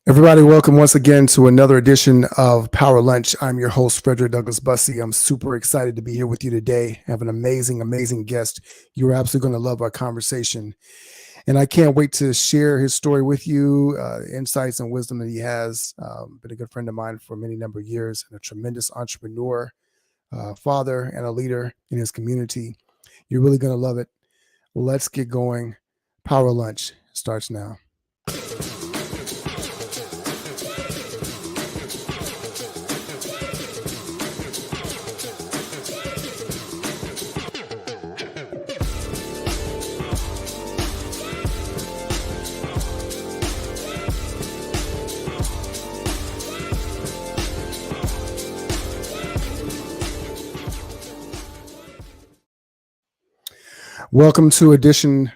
Everybody, welcome once again to another edition of Power Lunch. I'm your host, Frederick Douglass Bussey. I'm super excited to be here with you today. I have an amazing guest. You're absolutely going to love our conversation. And I can't wait to share his story with you, insights and wisdom that he has. Been a good friend of mine for many number of years and a tremendous entrepreneur, father, and a leader in his community. You're really going to love it. Well, let's get going. Power Lunch starts now. Welcome to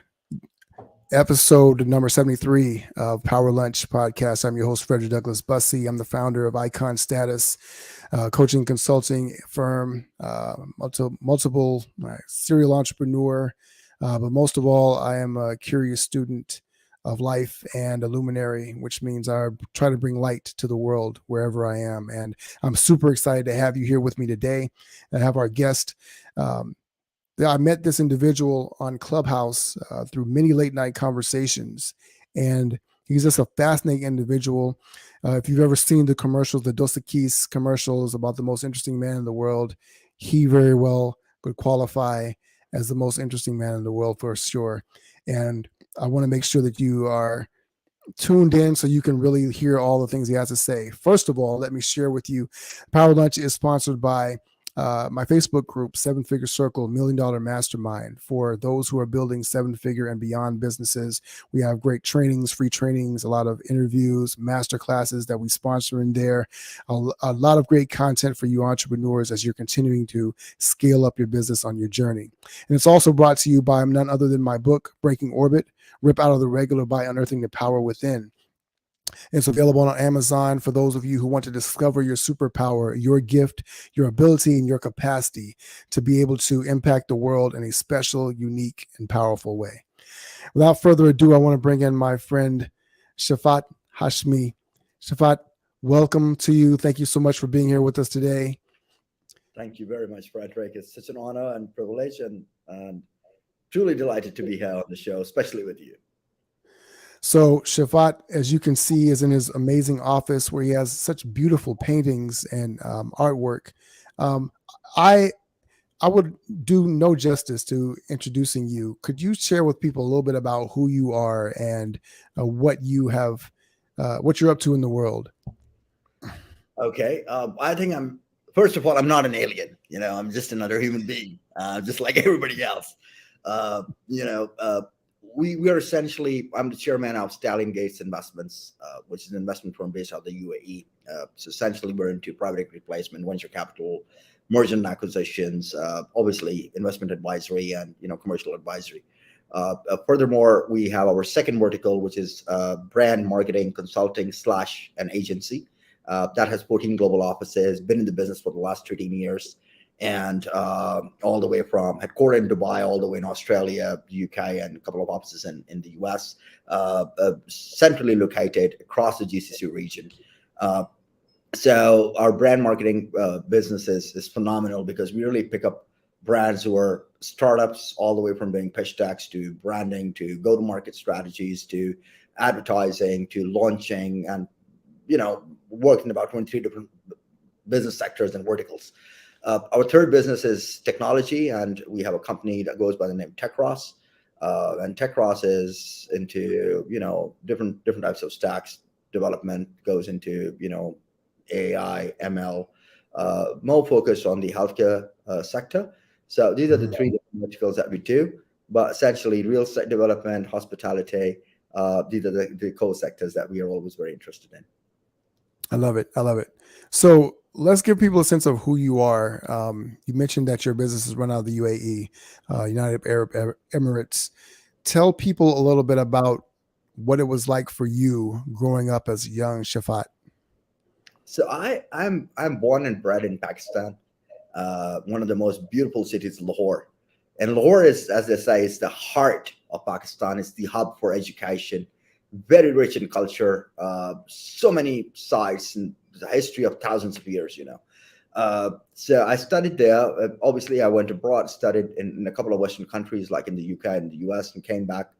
episode number 73 of Power Lunch Podcast. I'm your host, Frederick Douglass Bussey. I'm the founder of Icon Status, coaching consulting firm, multiple serial entrepreneur. But most of all, I am a curious student of life and a luminary, which means I try to bring light to the world wherever I am. And I'm super excited to have you here with me today and have our guest. I met this individual on Clubhouse through many late night conversations, and he's just a fascinating individual. If you've ever seen the commercials, the Dos Equis commercials about the most interesting man in the world, he very well could qualify as the most interesting man in the world for sure. And I want to make sure that you are tuned in so you can really hear all the things he has to say. First of all, let me share with you, Power Lunch is sponsored by my Facebook group, 7-Figure Circle, $1 Million Mastermind, for those who are building 7-figure and beyond businesses. We have great trainings, free trainings, a lot of interviews, master classes that we sponsor in there, a lot of great content for you entrepreneurs as you're continuing to scale up your business on your journey. And it's also brought to you by none other than my book, Breaking Orbit, Rip Out of the Regular by Unearthing the Power Within. It's available on Amazon for those of you who want to discover your superpower, your gift, your ability, and your capacity to be able to impact the world in a special, unique, and powerful way. Without further ado, I want to bring in my friend, Shafaat Hashmi. Shafaat, welcome to you. Thank you so much for being here with us today. Thank you very much, Frederick. It's such an honor and privilege, and truly delighted to be here on the show, especially with you. So Shafaat, as you can see, is in his amazing office where he has such beautiful paintings and artwork. I would do no justice to introducing you. Could you share with people a little bit about who you are and what you have, what you're up to in the world? Okay. I think first of all, I'm not an alien. I'm just another human being, just like everybody else. We are essentially, I'm the chairman of Stallion Gates Investments, which is an investment firm based out of the UAE. So essentially, we're into private equity placement, venture capital, merger and acquisitions, obviously investment advisory and commercial advisory. Furthermore, we have our second vertical, which is brand marketing consulting / an agency that has 14 global offices, been in the business for the last 13 years. And all the way from headquartered in Dubai, all the way in Australia, the UK, and a couple of offices in the US, centrally located across the GCC region. So our brand marketing business is phenomenal because we really pick up brands who are startups all the way from doing pitch decks to branding to go-to-market strategies to advertising to launching and, work in about 23 different business sectors and verticals. Our third business is technology, and we have a company that goes by the name Techros. And Techros is into different types of stacks development, goes into AI, ML, more focused on the healthcare sector. So these are the three different verticals that we do. But essentially, real estate development, hospitality, these are the core sectors that we are always very interested in. I love it. So let's give people a sense of who you are. You mentioned that your business is run out of the UAE, United Arab Emirates. Tell people a little bit about what it was like for you growing up as a young Shafaat. So I'm born and bred in Pakistan, one of the most beautiful cities, Lahore. And Lahore is, as they say, is the heart of Pakistan. It's the hub for education. very rich in culture, so many sites and the history of thousands of years, So I studied there. Obviously, I went abroad, studied in a couple of Western countries, like in the UK and the US, and came back,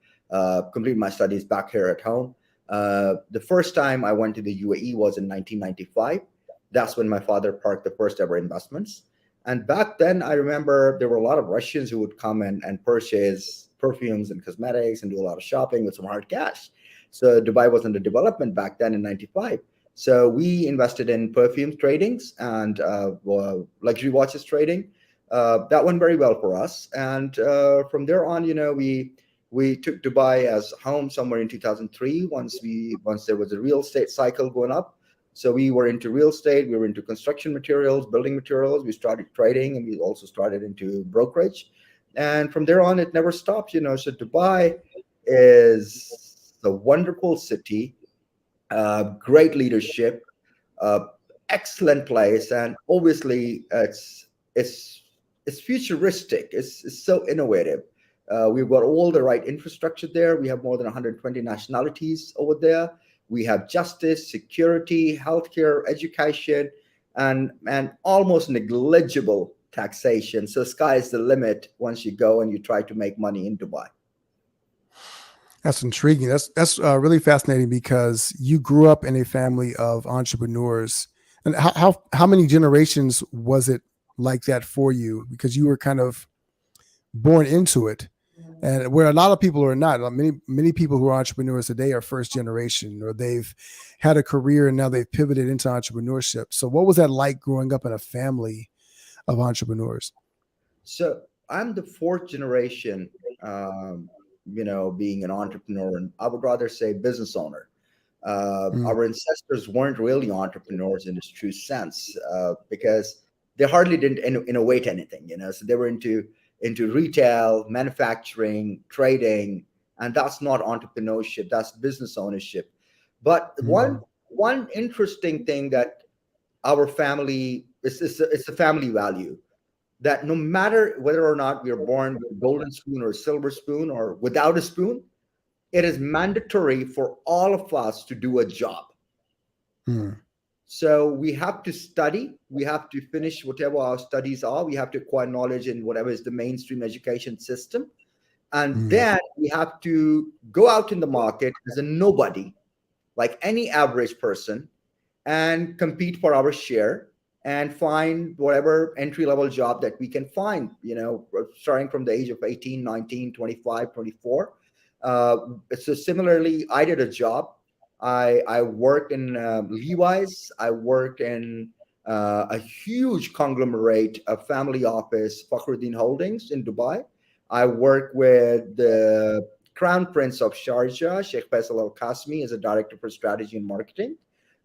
completed my studies back here at home. The first time I went to the UAE was in 1995. That's when my father parked the first ever investments. And back then, I remember there were a lot of Russians who would come and purchase perfumes and cosmetics and do a lot of shopping with some hard cash. So Dubai was under development back then in 95. So we invested in perfume tradings and luxury watches trading. That went very well for us. And from there on, we took Dubai as home somewhere in 2003. Once there was a real estate cycle going up, so we were into real estate. We were into construction materials, building materials. We started trading, and we also started into brokerage. And from there on, it never stopped. So Dubai is a wonderful city, great leadership, uh, excellent place, and obviously it's futuristic. It's so innovative. We've got all the right infrastructure there. We have more than 120 nationalities over there. We have justice, security, healthcare, education, and almost negligible taxation. So sky is the limit once you go and you try to make money in Dubai. That's intriguing. That's really fascinating because you grew up in a family of entrepreneurs. And how many generations was it like that for you? Because you were kind of born into it, and where a lot of people are not. Many people who are entrepreneurs today are first generation, or they've had a career and now they've pivoted into entrepreneurship. So, what was that like growing up in a family of entrepreneurs? So I'm the fourth generation, being an entrepreneur, and I would rather say business owner. Mm, Our ancestors weren't really entrepreneurs in its true sense, because they hardly didn't innovate anything, So they were into retail, manufacturing, trading, and that's not entrepreneurship. That's business ownership. But one mm, one interesting thing that our family it's a family value that no matter whether or not we are born with a golden spoon or a silver spoon or without a spoon, it is mandatory for all of us to do a job. mm, So we have to study, we have to finish whatever our studies are, we have to acquire knowledge in whatever is the mainstream education system. And mm, then we have to go out in the market as a nobody, like any average person, and compete for our share and find whatever entry level job that we can find, starting from the age of 18, 19, 25, 24. So similarly, I did a job. I worked in Levi's. I worked in a huge conglomerate, a family office, Fakhruddin Holdings in Dubai. I worked with the Crown Prince of Sharjah, Sheikh Faisal Al Qasmi, as a director for strategy and marketing.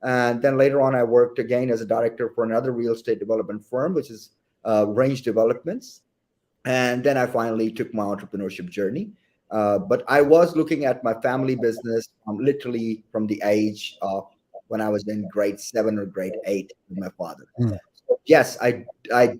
And then later on, I worked again as a director for another real estate development firm, which is Range Developments. And then I finally took my entrepreneurship journey. But I was looking at my family business literally from the age of when I was in grade 7 or grade 8 with my father. mm, So yes, I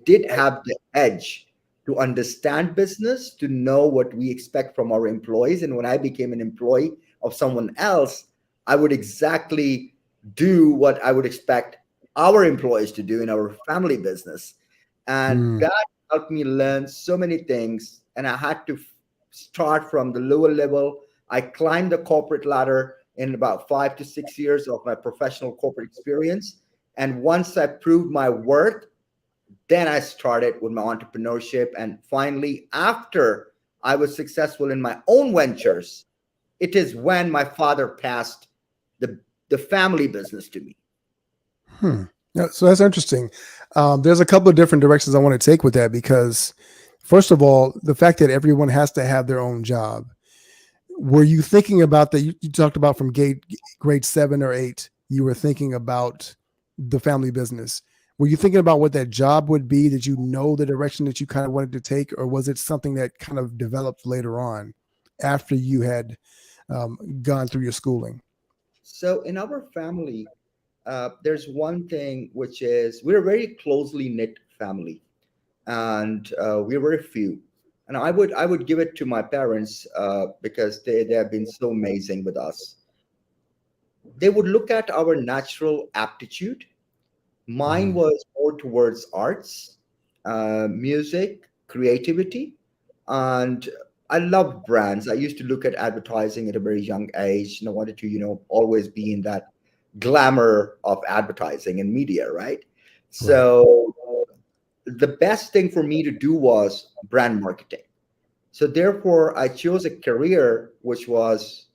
did have the edge to understand business, to know what we expect from our employees. And when I became an employee of someone else, I would exactly do what I would expect our employees to do in our family business. And mm, that helped me learn so many things. And I had to start from the lower level. I climbed the corporate ladder in about 5 to 6 years of my professional corporate experience. And once I proved my worth, then I started with my entrepreneurship. And finally, after I was successful in my own ventures, it is when my father passed the, the family business to me. hmm. Yeah, so that's interesting. There's a couple of different directions I want to take with that because, first of all, the fact that everyone has to have their own job. Were you thinking about that? You talked about from grade 7 or 8, you were thinking about the family business. Were you thinking about what that job would be? Did you know the direction that you kind of wanted to take, or was it something that kind of developed later on after you had gone through your schooling? So in our family, there's one thing which is we're a very closely knit family, and we're very few. And I would give it to my parents because they have been so amazing with us. they would look at our natural aptitude. Mine Mm, was more towards arts, music, creativity, and I loved brands. I used to look at advertising at a very young age, and I wanted to, always be in that glamour of advertising and media, right? right. So the best thing for me to do was brand marketing. So therefore, I chose a career which was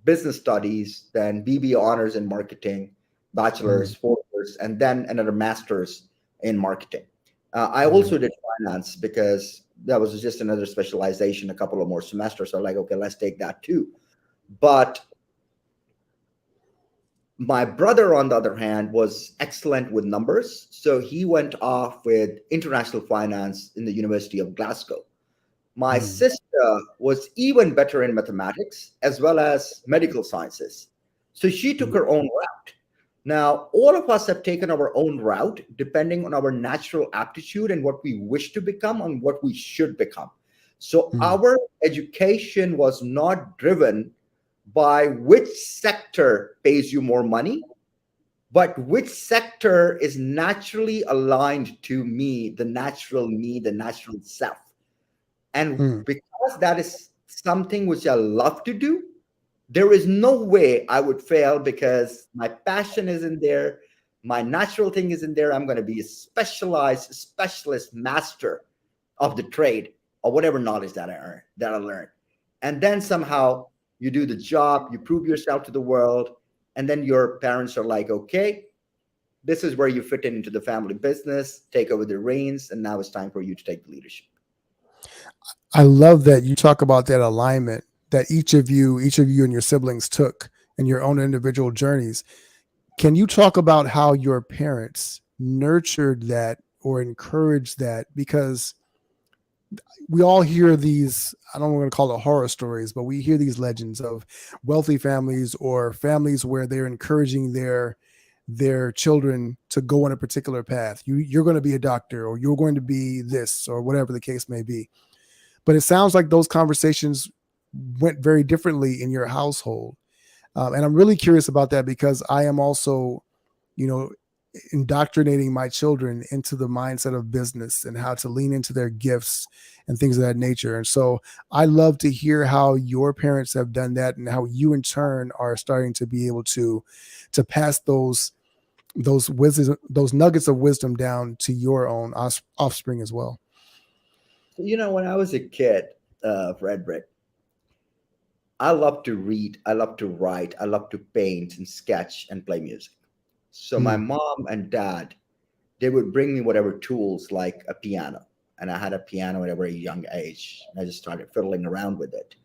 business studies, then BB honors in marketing, Mm, bachelor's, 4 years, and then another master's in marketing. I right. also did finance because that was just another specialization, a couple of more semesters. So like, okay, let's take that too. But my brother, on the other hand, was excellent with numbers. So he went off with international finance in the University of Glasgow. My Mm, sister was even better in mathematics as well as medical sciences. So she took mm, her own route. Now, all of us have taken our own route depending on our natural aptitude and what we wish to become and what we should become. So mm, our education was not driven by which sector pays you more money, but which sector is naturally aligned to me, the natural self. And mm. because that is something which I love to do, there is no way I would fail because my passion is in there. My natural thing is in there. I'm going to be a specialized, specialist master of the trade or whatever knowledge that I learned. And then somehow you do the job, you prove yourself to the world, and then your parents are like, okay, this is where you fit into the family business, take over the reins, and now it's time for you to take the leadership. I love that you talk about that alignment that each of you and your siblings took in your own individual journeys. Can you talk about how your parents nurtured that or encouraged that? Because we all hear these, I don't want to call it horror stories, but we hear these legends of wealthy families or families where they're encouraging their children to go on a particular path. You're going to be a doctor or you're going to be this or whatever the case may be. But it sounds like those conversations went very differently in your household. And I'm really curious about that because I am also, you know, indoctrinating my children into the mindset of business and how to lean into their gifts and things of that nature. And so I love to hear how your parents have done that and how you in turn are starting to be able to pass those wisdom, those nuggets of wisdom down to your own offspring as well. So, when I was a kid, Frederick, I love to read, I love to write, I love to paint and sketch and play music. So my Mm, mom and dad, they would bring me whatever tools like a piano. And I had a piano at a very young age. And I just started fiddling around with it.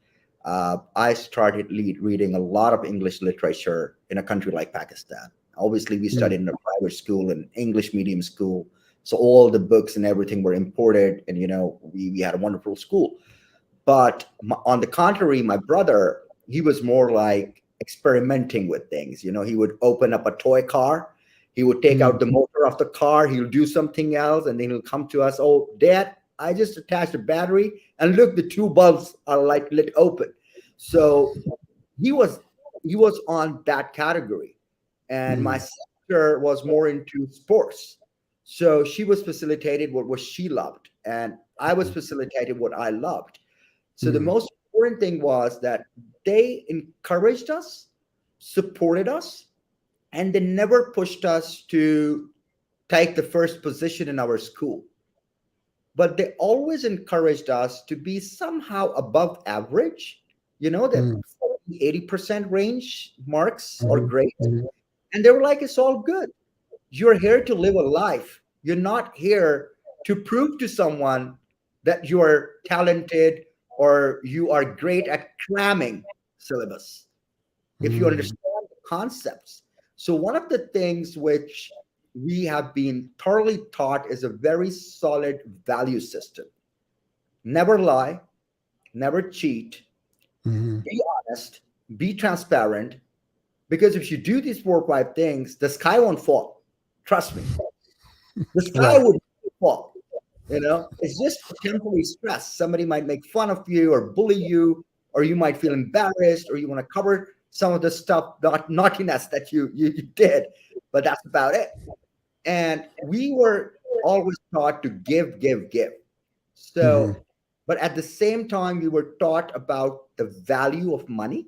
I started reading a lot of English literature in a country like Pakistan. Obviously, we mm, studied in a private school, an English medium school. So all the books and everything were imported. And, we had a wonderful school. But on the contrary, my brother, he was more like experimenting with things. He would open up a toy car, he would take mm, out the motor of the car, he'll do something else, and then he'll come to us. Oh, Dad, I just attached a battery, and look, the two bulbs are like lit open. So he was he was on that category, and my mm, sister was more into sports. So she was facilitated what she loved, and I was mm, facilitated what I loved. So the mm, most important thing was that they encouraged us, supported us, and they never pushed us to take the first position in our school. But they always encouraged us to be somehow above average, that mm, 80% range marks or mhm, grades. mhm, And they were like, it's all good. You're here to live a life. You're not here to prove to someone that you are talented or you are great at cramming syllabus. If you mm, understand the concepts. So, one of the things which we have been thoroughly taught is a very solid value system. Never lie, never cheat, mhm, be honest, be transparent. Because if you do these 4 or 5 things, the sky won't fall. Trust me. The sky right. would fall. It's just temporary stress. Somebody might make fun of you or bully you, or you might feel embarrassed, or you want to cover. some of the stuff, not naughtiness that you did, but that's about it. And we were always taught to give, give, give. Hmm. So, but at the same time, we were taught about the value of money.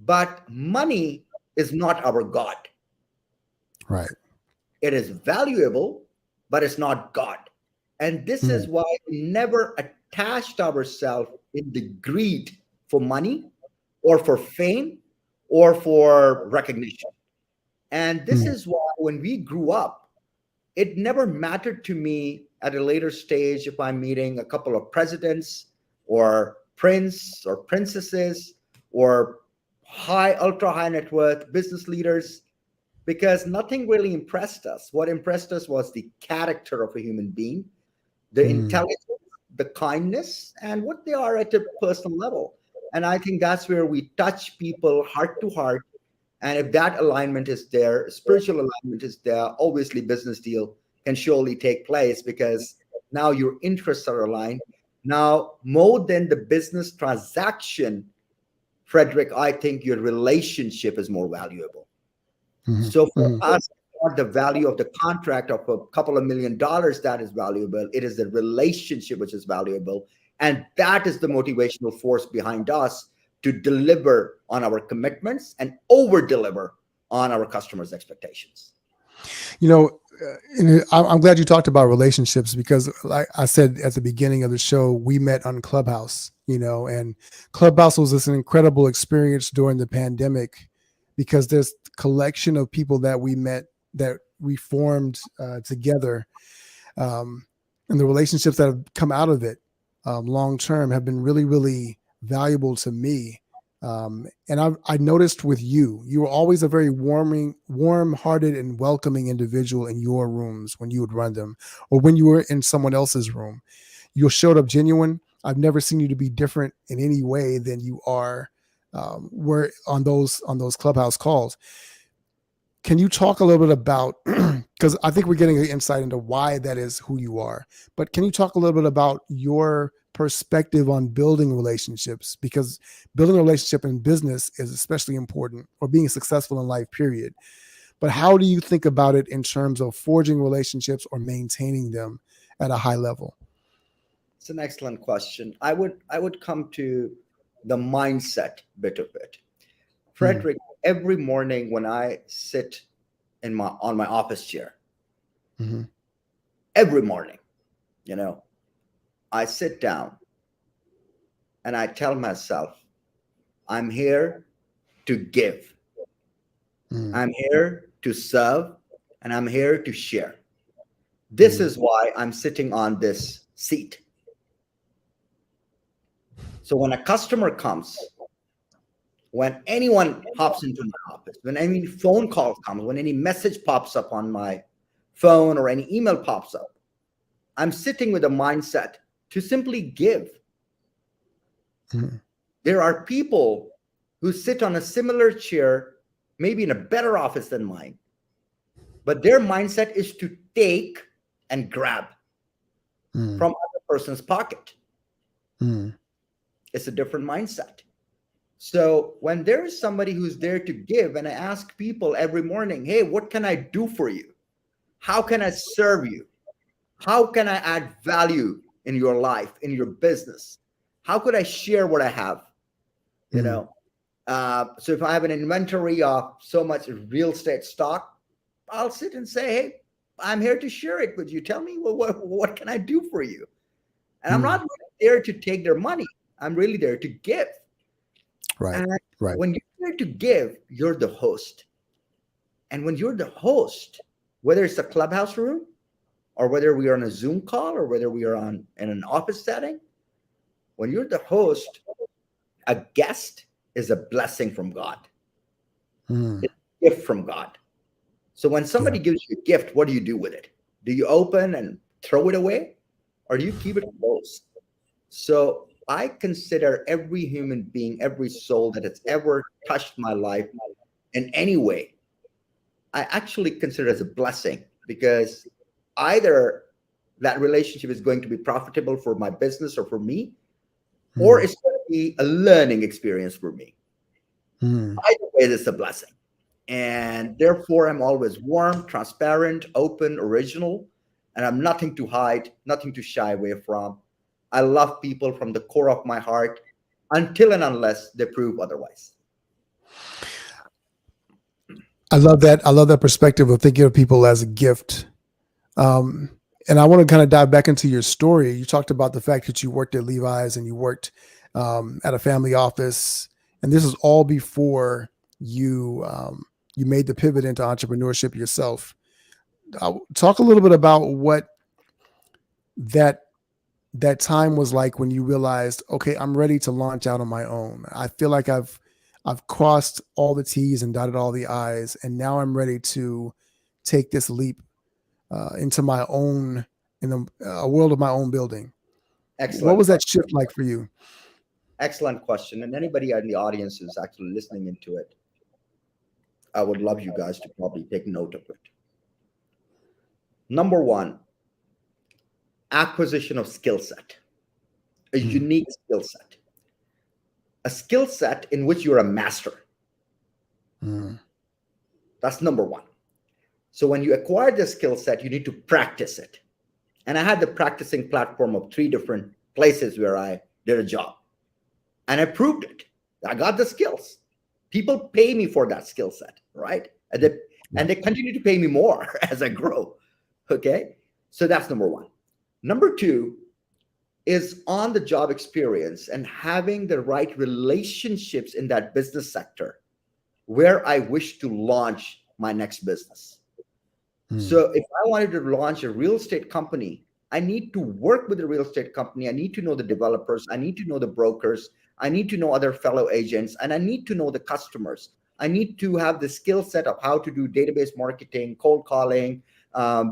But money is not our God. Right. It is valuable, but it's not God. And this is Mm. why we never attached ourselves in the greed for money or for fame or for recognition. And this Mm. is why when we grew up, it never mattered to me at a later stage if I'm meeting a couple of presidents or prince or princesses or ultra high net worth business leaders, because nothing really impressed us. What impressed us was the character of a human being, the Mm. intelligence, the kindness, and what they are at a personal level. And I think that's where we touch people heart to heart. And if that alignment is there, spiritual alignment is there, obviously business deal can surely take place because now your interests are aligned. Now, more than the business transaction, Frederick, I think your relationship is more valuable. Mhm. So for Mhm. us, it's not the value of the contract of a couple of $1 million that is valuable. It is the relationship which is valuable. And that is the motivational force behind us to deliver on our commitments and over deliver on our customers' expectations. You know, and I'm glad you talked about relationships because, like I said at the beginning of the show, we met on Clubhouse. And Clubhouse was this incredible experience during the pandemic because this collection of people that we met that we formed together, um, and the relationships that have come out of it long term have been really, really valuable to me. And I noticed with you were always a very warm-hearted and welcoming individual in your rooms when you would run them, or when you were in someone else's room. You showed up genuine. I've never seen you to be different in any way than you are were on those Clubhouse calls. Can you talk a little bit about, because I think we're getting an insight into why that is who you are, but can you talk a little bit about your perspective on building relationships? Because building a relationship in business is especially important, or being successful in life, period. But how do you think about it in terms of forging relationships or maintaining them at a high level? It's an excellent question. I would come to the mindset bit of it. Mm. Frederick, every morning when I sit in my on my office chair, Hmm. every morning, you know, I sit down and I tell myself, I'm here to give, Mm. I'm here to serve, and I'm here to share. This Mm. is why I'm sitting on this seat. So when a customer comes, when anyone hops into my office, when any phone call comes, when any message pops up on my phone or any email pops up, I'm sitting with a mindset to simply give. Mm. There are people who sit on a similar chair, maybe in a better office than mine, but their mindset is to take and grab Mm. from other person's pocket. Mm. It's a different mindset. So when there is somebody who's there to give, and I ask people every morning, hey, what can I do for you? How can I serve you? How can I add value in your life, in your business? How could I share what I have? You Mm. know, so if I have an inventory of so much real estate stock, I'll sit and say, hey, I'm here to share it with you. Tell me what can I do for you? And I'm not Mm. really there to take their money. I'm really there to give. Right. And Right. when you're there to give, you're the host. And when you're the host, whether it's a clubhouse room or whether we are on a Zoom call or whether we are on in an office setting, when you're the host, a guest is a blessing from God. Mm. It's a gift from God. So when Yeah. somebody gives you a gift, what do you do with it? Do you open and throw it away or do you keep it close? So I consider every human being, every soul that has ever touched my life in any way, I actually consider as a blessing because either that relationship is going to be profitable for my business or for me, or Mm. it's going to be a learning experience for me. Mm. Either way, it's a blessing. And therefore, I'm always warm, transparent, open, original, and I'm nothing to hide, nothing to shy away from. I love people from the core of my heart until and unless they prove otherwise. I love that. I love that perspective of thinking of people as a gift. Um, and I want to kind of dive back into your story. You talked about the fact that you worked at Levi's and you worked at a family office, and this is all before you made the pivot into entrepreneurship yourself. Talk a little bit about what that that time was like when you realized, okay, I'm ready to launch out on my own. I feel like I've crossed all the T's and dotted all the I's, and now I'm ready to take this leap into my own, in a world of my own building. What Excellent was that question. shift like for you? Excellent question. And anybody in the audience who's actually listening into it, I would love you guys to probably take note of it. Number one, acquisition of skill set, a Mm, unique skill set, a skill set in which you're a master. mm, That's number one. So when you acquire the skill set, you need to practice it. And I had the practicing platform of 3 different places where I did a job. And I proved it. I got the skills. People pay me for that skill set, right? And they continue to pay me more as I grow. Okay. So that's number one. Number two is on the job experience and having the right relationships in that business sector where I wish to launch my next business. mm, So if I wanted to launch a real estate company, I need to work with the real estate company. I need to know the developers. I need to know the brokers. I need to know other fellow agents, and I need to know the customers. I need to have the skill set of how to do database marketing, cold calling,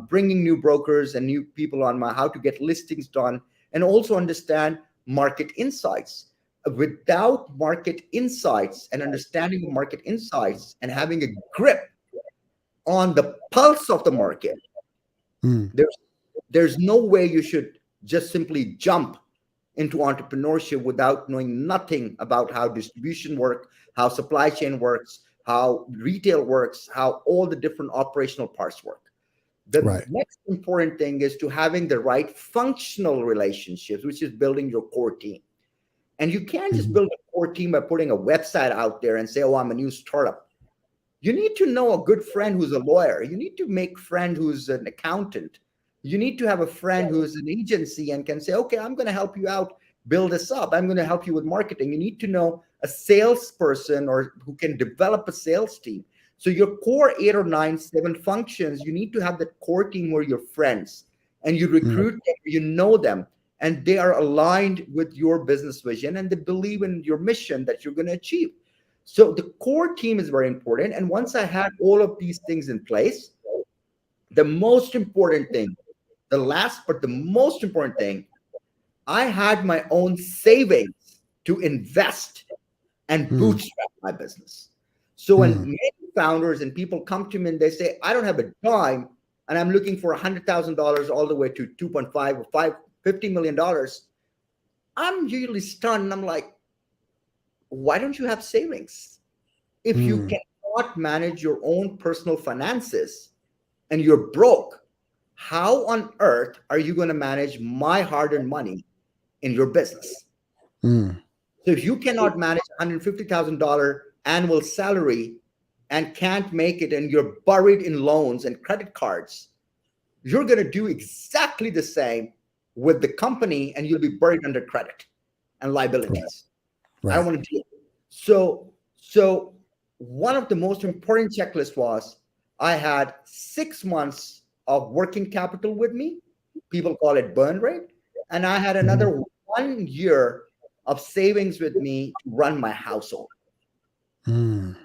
bringing new brokers and new people on my, how to get listings done, and also understand market insights. Without market insights and understanding the market insights and having a grip on the pulse of the market, mm, there's there's no way you should just simply jump into entrepreneurship without knowing nothing about how distribution works, how supply chain works, how retail works, how all the different operational parts work. The right. next important thing is to having the right functional relationships, which is building your core team. And you can't just Mhm, build a core team by putting a website out there and say, oh, I'm a new startup. You need to know a good friend who's a lawyer. You need to make a friend who's an accountant. You need to have a friend who's an agency and can say, okay, I'm going to help you out, build this up. I'm going to help you with marketing. You need to know a salesperson or who can develop a sales team. So your core 8 or 9, 7 functions, you need to have that core team where you're friends and you mm, recruit them, you know them, and they are aligned with your business vision and they believe in your mission that you're going to achieve. So the core team is very important. And once I had all of these things in place, the most important thing, the last but the most important thing, I had my own savings to invest and mm, bootstrap my business. So when mm, many founders and people come to me and they say, I don't have a dime and I'm looking for $100,000 all the way to 2.5 or $50 million, I'm usually stunned. I'm like, why don't you have savings? If you mm, cannot manage your own personal finances and you're broke, how on earth are you going to manage my hard-earned money in your business? mm, So if you cannot manage $150,000 annual salary and can't make it and you're buried in loans and credit cards, you're going to do exactly the same with the company and you'll be buried under credit and right. liabilities. I don't Right. want to deal. So one of the most important checklists was I had 6 months of working capital with me. People call it burn rate. And I had Mhm, another 1 year of savings with me to run my household. mm.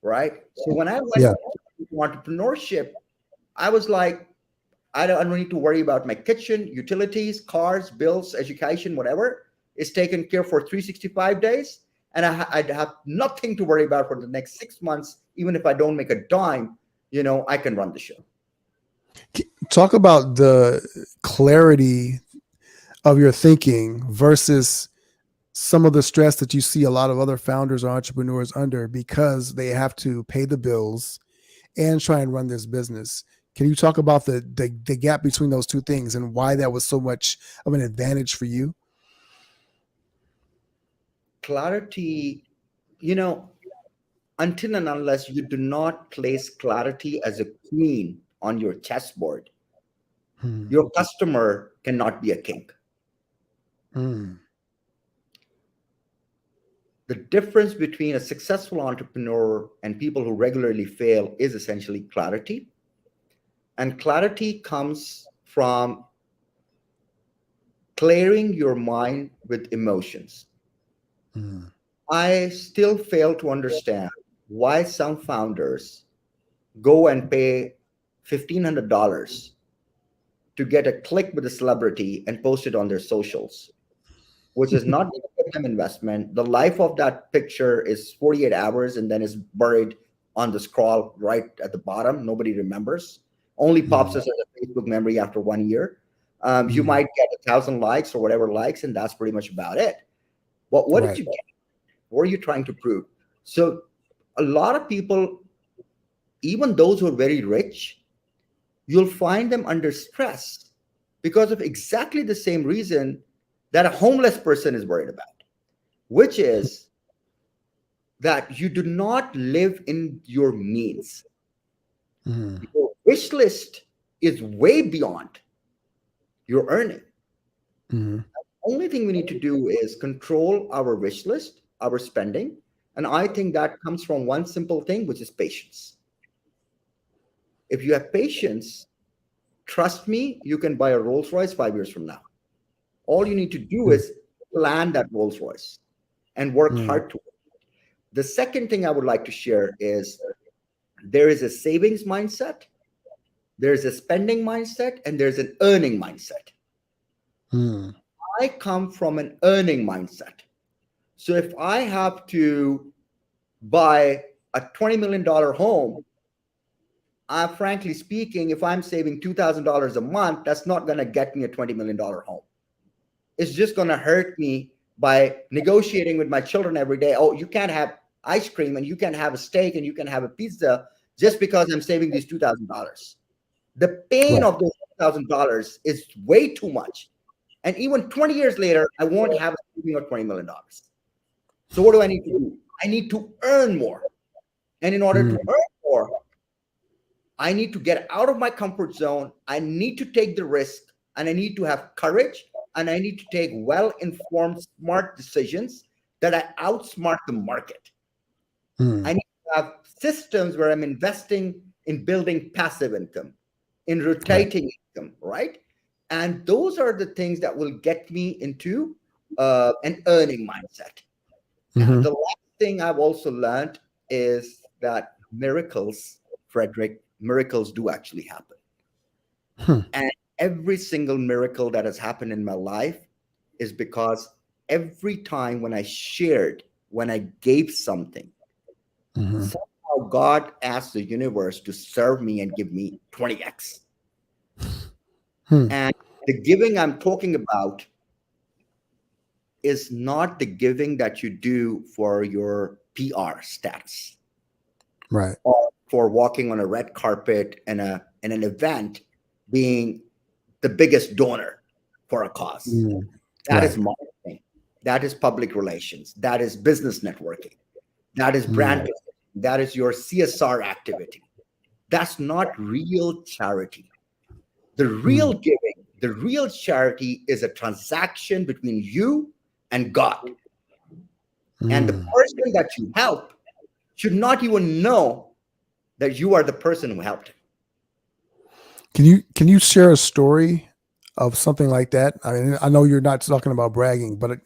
Right. So when I went Yeah. to entrepreneurship, I was like, I don't need to worry about my kitchen, utilities, cars, bills, education, whatever. It's taken care for 365 days. And I'd have nothing to worry about for the next 6 months. Even if I don't make a dime, I can run the show. Talk about the clarity of your thinking versus some of the stress that you see a lot of other founders or entrepreneurs under because they have to pay the bills and try and run this business. Can you talk about the gap between those two things and why that was so much of an advantage for you? Clarity, you know, until and unless you do not place clarity as a queen on your chessboard, Hmm. your customer cannot be a king. Hmm. The difference between a successful entrepreneur and people who regularly fail is essentially clarity. And clarity comes from clearing your mind with emotions. Hmm. I still fail to understand why some founders go and pay $1,500 to get a click with a celebrity and post it on their socials, which is not going to get them investment. The life of that picture is 48 hours and then is buried on the scroll right at the bottom. Nobody remembers. Only pops Hmm. us as a Facebook memory after 1 year. You Hmm. might get 1,000 likes or whatever likes, and that's pretty much about it. What did Right. you get? What are you trying to prove? So a lot of people, even those who are very rich, you'll find them under stress because of exactly the same reason that a homeless person is worried about, which is that you do not live in your means. Hmm. Your wish list is way beyond your earning. Hmm. Only thing we need to do is control our wish list, our spending. And I think that comes from one simple thing, which is patience. If you have patience, trust me, you can buy a Rolls Royce 5 years from now. All you need to do is plan that Rolls Royce and work Hmm. hard to it. The second thing I would like to share is there is a savings mindset, there's a spending mindset, and there's an earning mindset. Hmm. I come from an earning mindset. So if I have to buy a $20 million home, frankly speaking, if I'm saving $2,000 a month, that's not going to get me a $20 million home. It's just going to hurt me by negotiating with my children every day. Oh, you can't have ice cream and you can have a steak and you can have a pizza just because I'm saving these $2,000. The pain Right. of those $2,000 is way too much. And even 20 years later, I won't have a saving of $20 million. So what do I need to do? I need to earn more. And in order to Hmm. earn more, I need to get out of my comfort zone. I need to take the risk and I need to have courage and I need to take well informed, smart decisions that I outsmart the market. Hmm. I need to have systems where I'm investing in building passive income, in Right. rotating income, right? And those are the things that will get me into an earning mindset. And Hmm. the last thing I've also learned is that miracles, Frederick, miracles do actually happen. Hmm. And every single miracle that has happened in my life is because every time when I shared, when I gave something, Hmm. somehow God asked the universe to serve me and give me 20x. Hmm. And the giving I'm talking about is not the giving that you do for your PR stats Right. or for walking on a red carpet and in an event being the biggest donor for a cause. Hmm. That is Right. marketing. That is public relations. That is business networking. That is brand Hmm. building. That is your CSR activity. That's not real charity. The Hmm. real giving, the real charity is a transaction between you and God. And the Hmm. person that you help should not even know that you are the person who helped him. Can you share a story of something like that? I mean, I know you're not talking about bragging, but an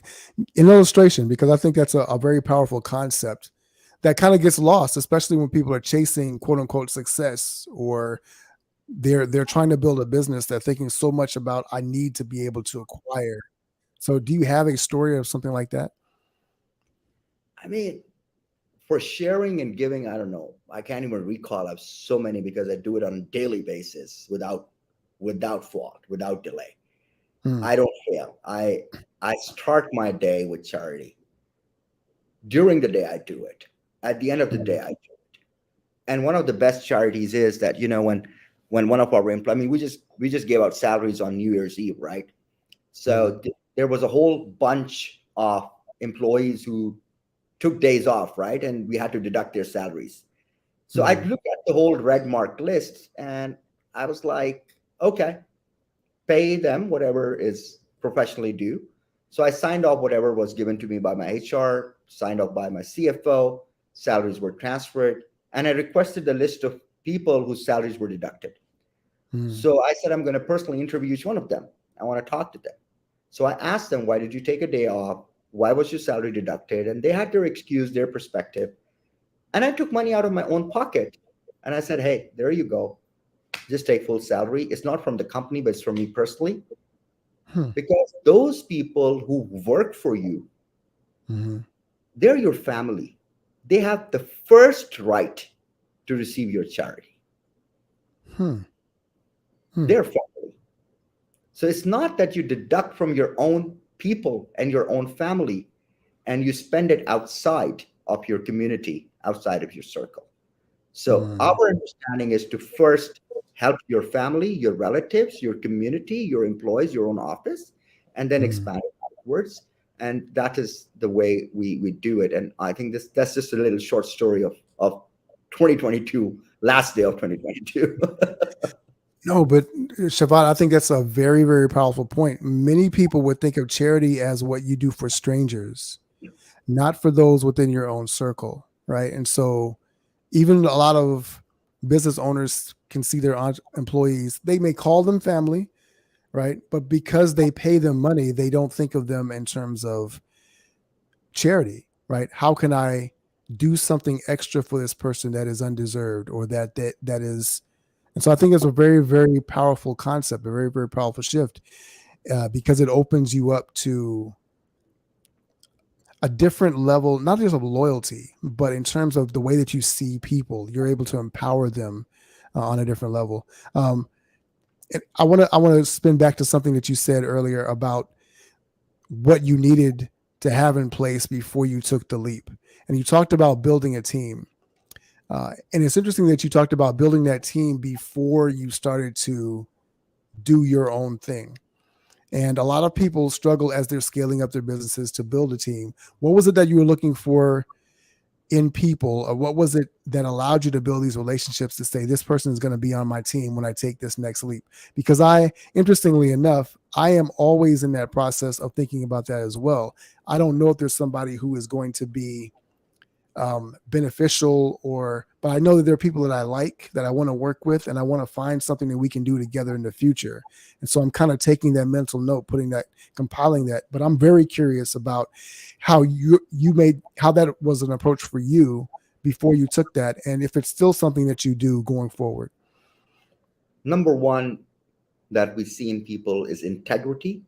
illustration, because I think that's a very powerful concept that kind of gets lost, especially when people are chasing quote unquote success, or they're trying to build a business. They're thinking so much about I need to be able to acquire. So, do you have a story of something like that? I mean, for sharing and giving, I don't know. I can't even recall. I have so many because I do it on a daily basis without fault, without delay. Hmm. I don't fail. I start my day with charity. During the day, I do it. At the end of the day, Mm, I do it. And one of the best charities is that, when one of our employees, I mean, we just gave out salaries on New Year's Eve, right? mm, So there was a whole bunch of employees who took days off, right? And we had to deduct their salaries. So I mm, looked at the whole red mark list and I was like, okay, pay them whatever is professionally due. So I signed off whatever was given to me by my HR, signed off by my CFO, salaries were transferred, and I requested the list of people whose salaries were deducted. mm, So I said, I'm going to personally interview each one of them. I want to talk to them. So I asked them, why did you take a day off? Why was your salary deducted? And they had their excuse, their perspective. And I took money out of my own pocket. And I said, hey, there you go. Just take full salary. It's not from the company, but it's from me personally. hmm, Because those people who work for you, mhm, they're your family. They have the first right to receive your charity. hmm, hmm, Their family. So it's not that you deduct from your own people and your own family and you spend it outside of your community, outside of your circle. So our mm, understanding is to first help your family, your relatives, your community, your employees, your own office, and then mm. expand outwards. And that is the way we do it. And I think that's just a little short story of 2022, last day of 2022. No, but Shavat, I think that's a very, very powerful point. Many people would think of charity as what you do for strangers, not for those within your own circle, right? And so, even a lot of business owners can see their employees, they may call them family, right? But because they pay them money, they don't think of them in terms of charity, right? How can I do something extra for this person that is undeserved or that is, and so I think it's a very, very powerful concept, a very, very powerful shift, because it opens you up to a different level, not just of loyalty, but in terms of the way that you see people, you're able to empower them on a different level. Um, and I want to spin back to something that you said earlier about what you needed to have in place before you took the leap, and you talked about building a team. And it's interesting that you talked about building that team before you started to do your own thing. And a lot of people struggle as they're scaling up their businesses to build a team. What was it that you were looking for in people, or what was it that allowed you to build these relationships to say this person is going to be on my team when I take this next leap? Because interestingly enough, I am always in that process of thinking about that as well. I don't know if there's somebody who is going to be beneficial, but I know that there are people that I like, that I want to work with, and I want to find something that we can do together in the future. And so I'm kind of taking that mental note, compiling that. But I'm very curious about how how that was an approach for you before you took that, and if it's still something that you do going forward. Number one that we see in people is integrity,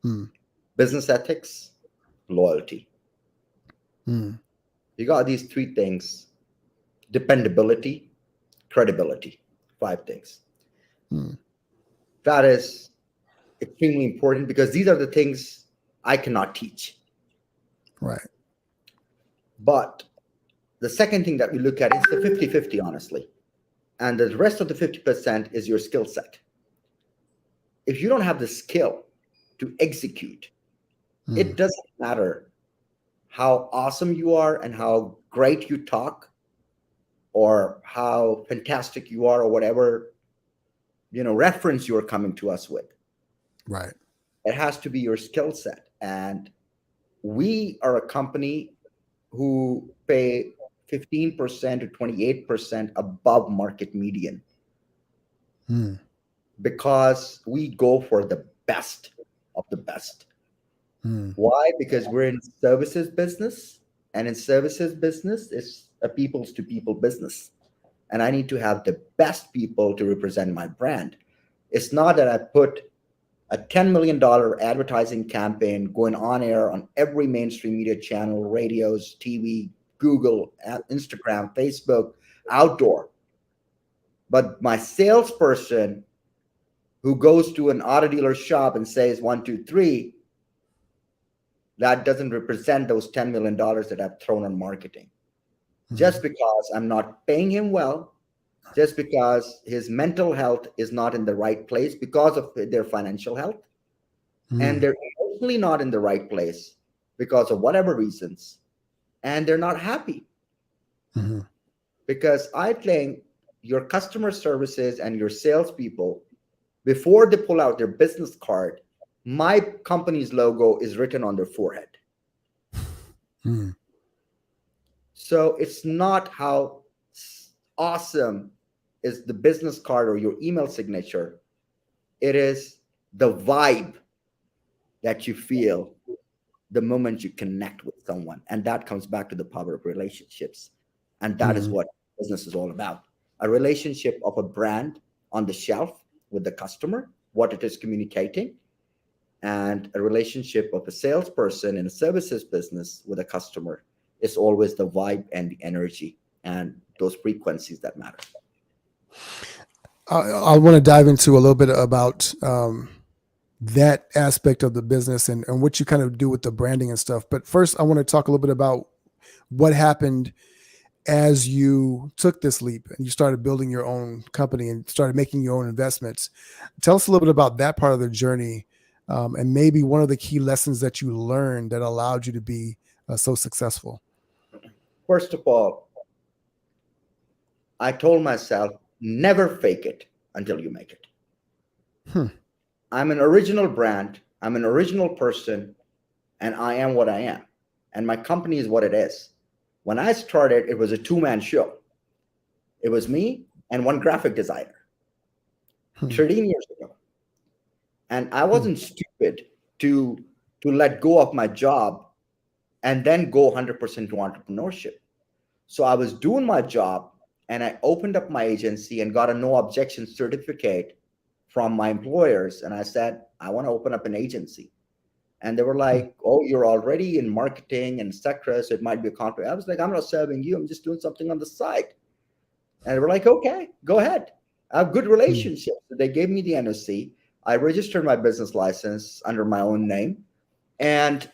Mm, business ethics, loyalty. mm, You got these three things: dependability, credibility, five things. mm, That is extremely important because these are the things I cannot teach. right. But the second thing that we look at is the 50-50, honestly. And the rest of the 50% is your skill set. If you don't have the skill to execute, it Mm, doesn't matter how awesome you are and how great you talk or how fantastic you are or whatever reference you're coming to us with. right. It has to be your skill set. And we are a company who pay 15% to 28% above market median Mm, because we go for the best of the best. mm, Why? Because we're in services business, and in services business, it's a people's to people business. And I need to have the best people to represent my brand. It's not that I put a $10 million advertising campaign going on air on every mainstream media channel, radios, TV, Google, Instagram, Facebook, outdoor. But my salesperson who goes to an auto dealer shop and says one, two, three, that doesn't represent those $10 million that I've thrown on marketing. Just because I'm not paying him well, just because his mental health is not in the right place because of their financial health, and they're emotionally not in the right place because of whatever reasons, and they're not happy. Mm-hmm. Because I think your customer services and your salespeople, before they pull out their business card, my company's logo is written on their forehead. Mm-hmm. So it's not how awesome is the business card or your email signature. It is the vibe that you feel the moment you connect with someone. And that comes back to the power of relationships. And that is Mm-hmm. what business is all about. A relationship of a brand on the shelf with the customer, what it is communicating, and a relationship of a salesperson in a services business with a customer is always the vibe and the energy and those frequencies that matter. I want to dive into a little bit about that aspect of the business and what you kind of do with the branding and stuff. But first, I want to talk a little bit about what happened as you took this leap and you started building your own company and started making your own investments. Tell us a little bit about that part of the journey, and maybe one of the key lessons that you learned that allowed you to be so successful. First of all, I told myself, never fake it until you make it. Hmm. I'm an original brand, I'm an original person, and I am what I am. And my company is what it is. When I started, it was a two-man show. It was me and one graphic designer Hmm. 13 years ago. And I Hmm. wasn't stupid to let go of my job and then go 100% to entrepreneurship. So I was doing my job and I opened up my agency and got a no objection certificate from my employers. And I said, I want to open up an agency. And they were Hmm. like, oh, you're already in marketing and etc. So it might be a conflict. I was like, I'm not serving you. I'm just doing something on the side. And they were like, okay, go ahead. I have good Hmm. relationships. So they gave me the NOC. I registered my business license under my own name. And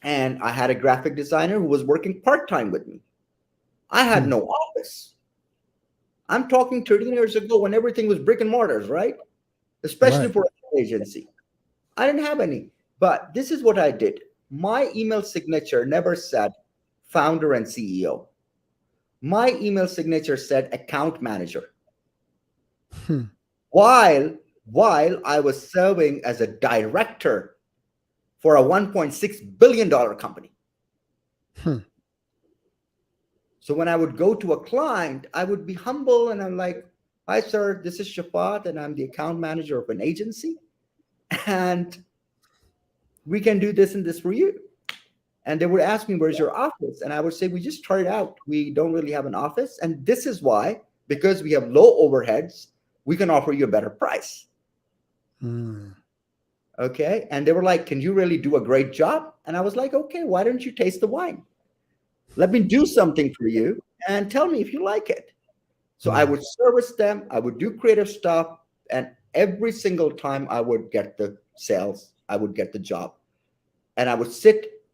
I had a graphic designer who was working part-time with me. I had Hmm. no office. I'm talking 13 years ago when everything was brick and mortars, right? Especially Right. for an agency. I didn't have any. But this is what I did. My email signature never said founder and CEO. My email signature said account manager. Hmm. While I was serving as a director for a $1.6 billion company. Hmm. So when I would go to a client, I would be humble and I'm like, hi, sir, this is Shafaat, and I'm the account manager of an agency. And we can do this and this for you. And they would ask me, where's your office? And I would say, we just started out. We don't really have an office. And this is why, because we have low overheads, we can offer you a better price. Hmm. Okay. And they were like, can you really do a great job? And I was like, okay, why don't you taste the wine? Let me do something for you and tell me if you like it. So I Hmm. would service them, I would do creative stuff, and every single time I would get the sales, I would get the job. And I would sit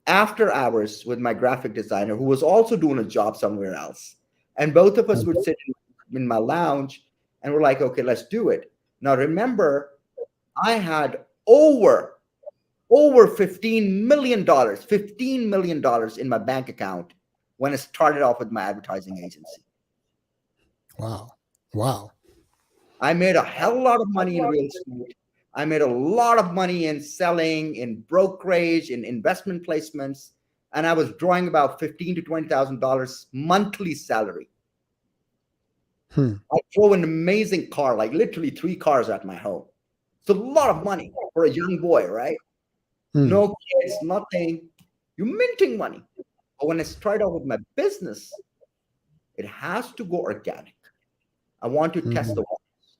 after hours with my graphic designer who was also doing a job somewhere else. And both of us would sit in my lounge and we're like, okay, let's do it. Now remember, I had over $15 million, $15 million in my bank account when I started off with my advertising agency. Wow. Wow. I made a hell of a lot of money in real estate. I made a lot of money in selling, in brokerage, in investment placements, and I was drawing about $15,000 to $20,000 monthly salary. Hmm. I drove an amazing car, like literally 3 cars at my home. It's a lot of money for a young boy, right? Hmm. No kids, nothing. You're minting money. But when I started out with my business, it has to go organic. I want to test Hmm. the waters.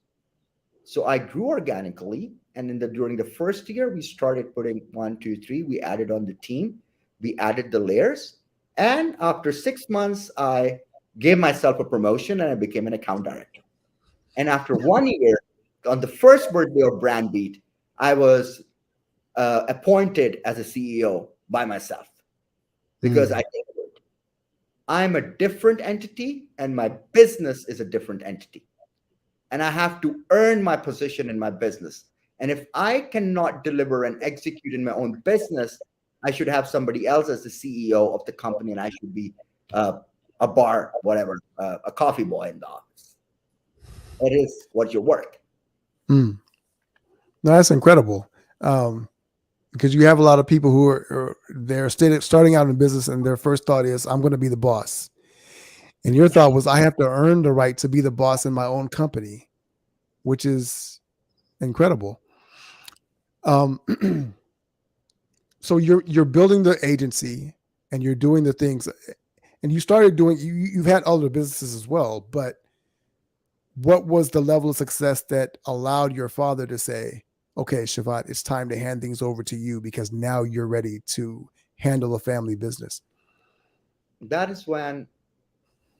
So I grew organically. And during the first year, we started putting one, two, three. We added on the team. We added the layers. And after 6 months, I gave myself a promotion and I became an account director. And after 1 year, on the first birthday of Brand Beat, I was appointed as a CEO by myself because Mm. I'm a different entity and my business is a different entity. And I have to earn my position in my business. And if I cannot deliver and execute in my own business, I should have somebody else as the CEO of the company, and I should be a bar, whatever, a coffee boy in the office. It is what your work. Mm. No, that's incredible. Because you have a lot of people who are they're starting out in business, and their first thought is, "I'm going to be the boss." And your thought was, "I have to earn the right to be the boss in my own company," which is incredible. Um, so you're building the agency, and you're doing the things, and you started doing. You've had other businesses as well, but what was the level of success that allowed your father to say, "Okay, Shafaat, it's time to hand things over to you because now you're ready to handle a family business"? That is when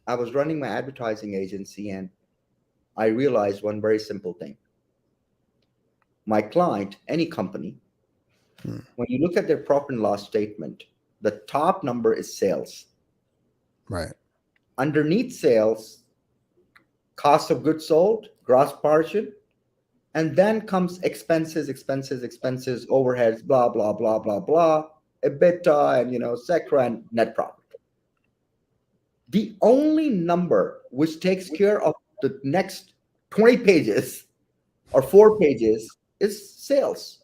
I was running my advertising agency and I realized one very simple thing. My client, any company, Hmm. when you look at their profit and loss statement, the top number is sales. Right. Underneath sales, cost of goods sold, gross margin, and then comes expenses, overheads, blah, blah, blah, blah, blah, EBITDA, and SECRA and net profit. The only number which takes care of the next 20 pages or 4 pages is sales.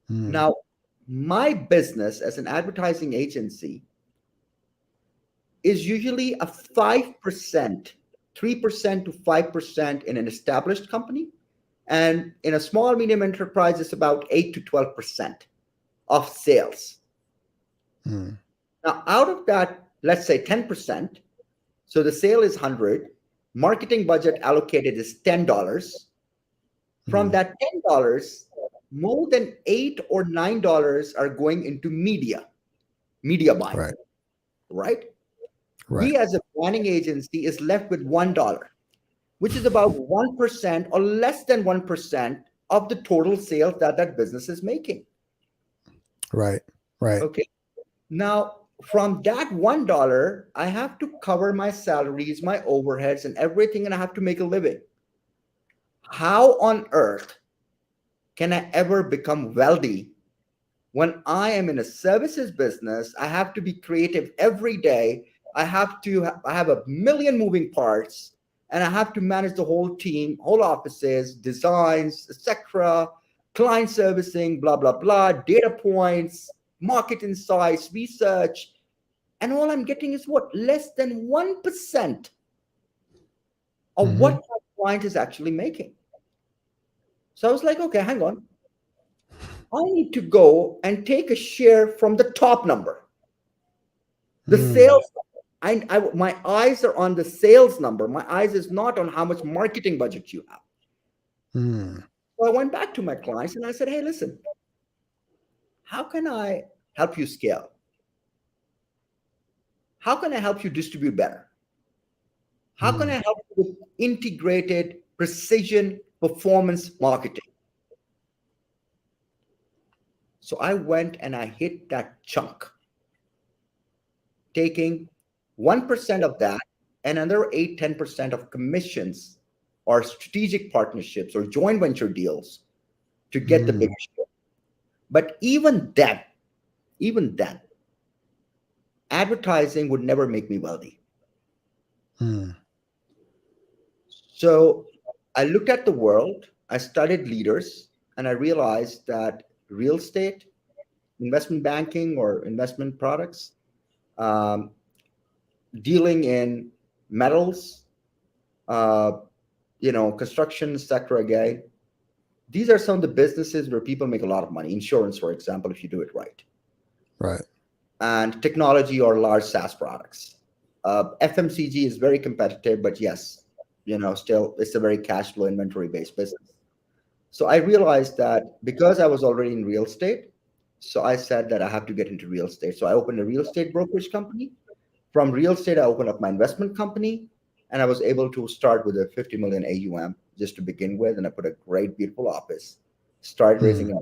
Hmm. Now, my business as an advertising agency is usually a 5%, 3% to 5% in an established company. And in a small, medium enterprise, it's about 8 to 12% of sales. Hmm. Now, out of that, let's say 10%, so the sale is 100, marketing budget allocated is $10. From Hmm. that $10, more than $8 or $9 are going into media buying, Right. right? Right. We as a planning agency is left with $1, which is about 1% or less than 1% of the total sales that that business is making. Right. Right. Okay. Now, from that $1, I have to cover my salaries, my overheads, and everything, and I have to make a living. How on earth can I ever become wealthy when I am in a services business? I have to be creative every day. I have a million moving parts, and I have to manage the whole team, whole offices, designs, etc., client servicing, blah blah blah, data points, market insights, research, and all I'm getting is what, less than 1% of what Hmm. my client is actually making. So I was like, okay, hang on. I need to go and take a share from the top number, the Hmm. sales number. My eyes are on the sales number. My eyes is not on how much marketing budget you have. Hmm. So I went back to my clients and I said, hey, listen, how can I help you scale? How can I help you distribute better? How can Hmm. I help you with integrated precision performance marketing? So I went and I hit that chunk, taking 1% of that and another 8-10% of commissions or strategic partnerships or joint venture deals to get the Hmm. biggest share. But even then, advertising would never make me wealthy. Hmm. So I looked at the world, I studied leaders, and I realized that real estate, investment banking or investment products, um, dealing in metals, uh, construction sector again. These are some of the businesses where people make a lot of money. Insurance, for example, if you do it right, Right. and technology or large SaaS products. FMCG is very competitive, but yes, still it's a very cash flow inventory based business. So I realized that because I was already in real estate, so I said that I have to get into real estate. So I opened a real estate brokerage company. From real estate, I opened up my investment company, and I was able to start with a 50 million AUM just to begin with, and I put a great, beautiful office. Started Hmm. raising,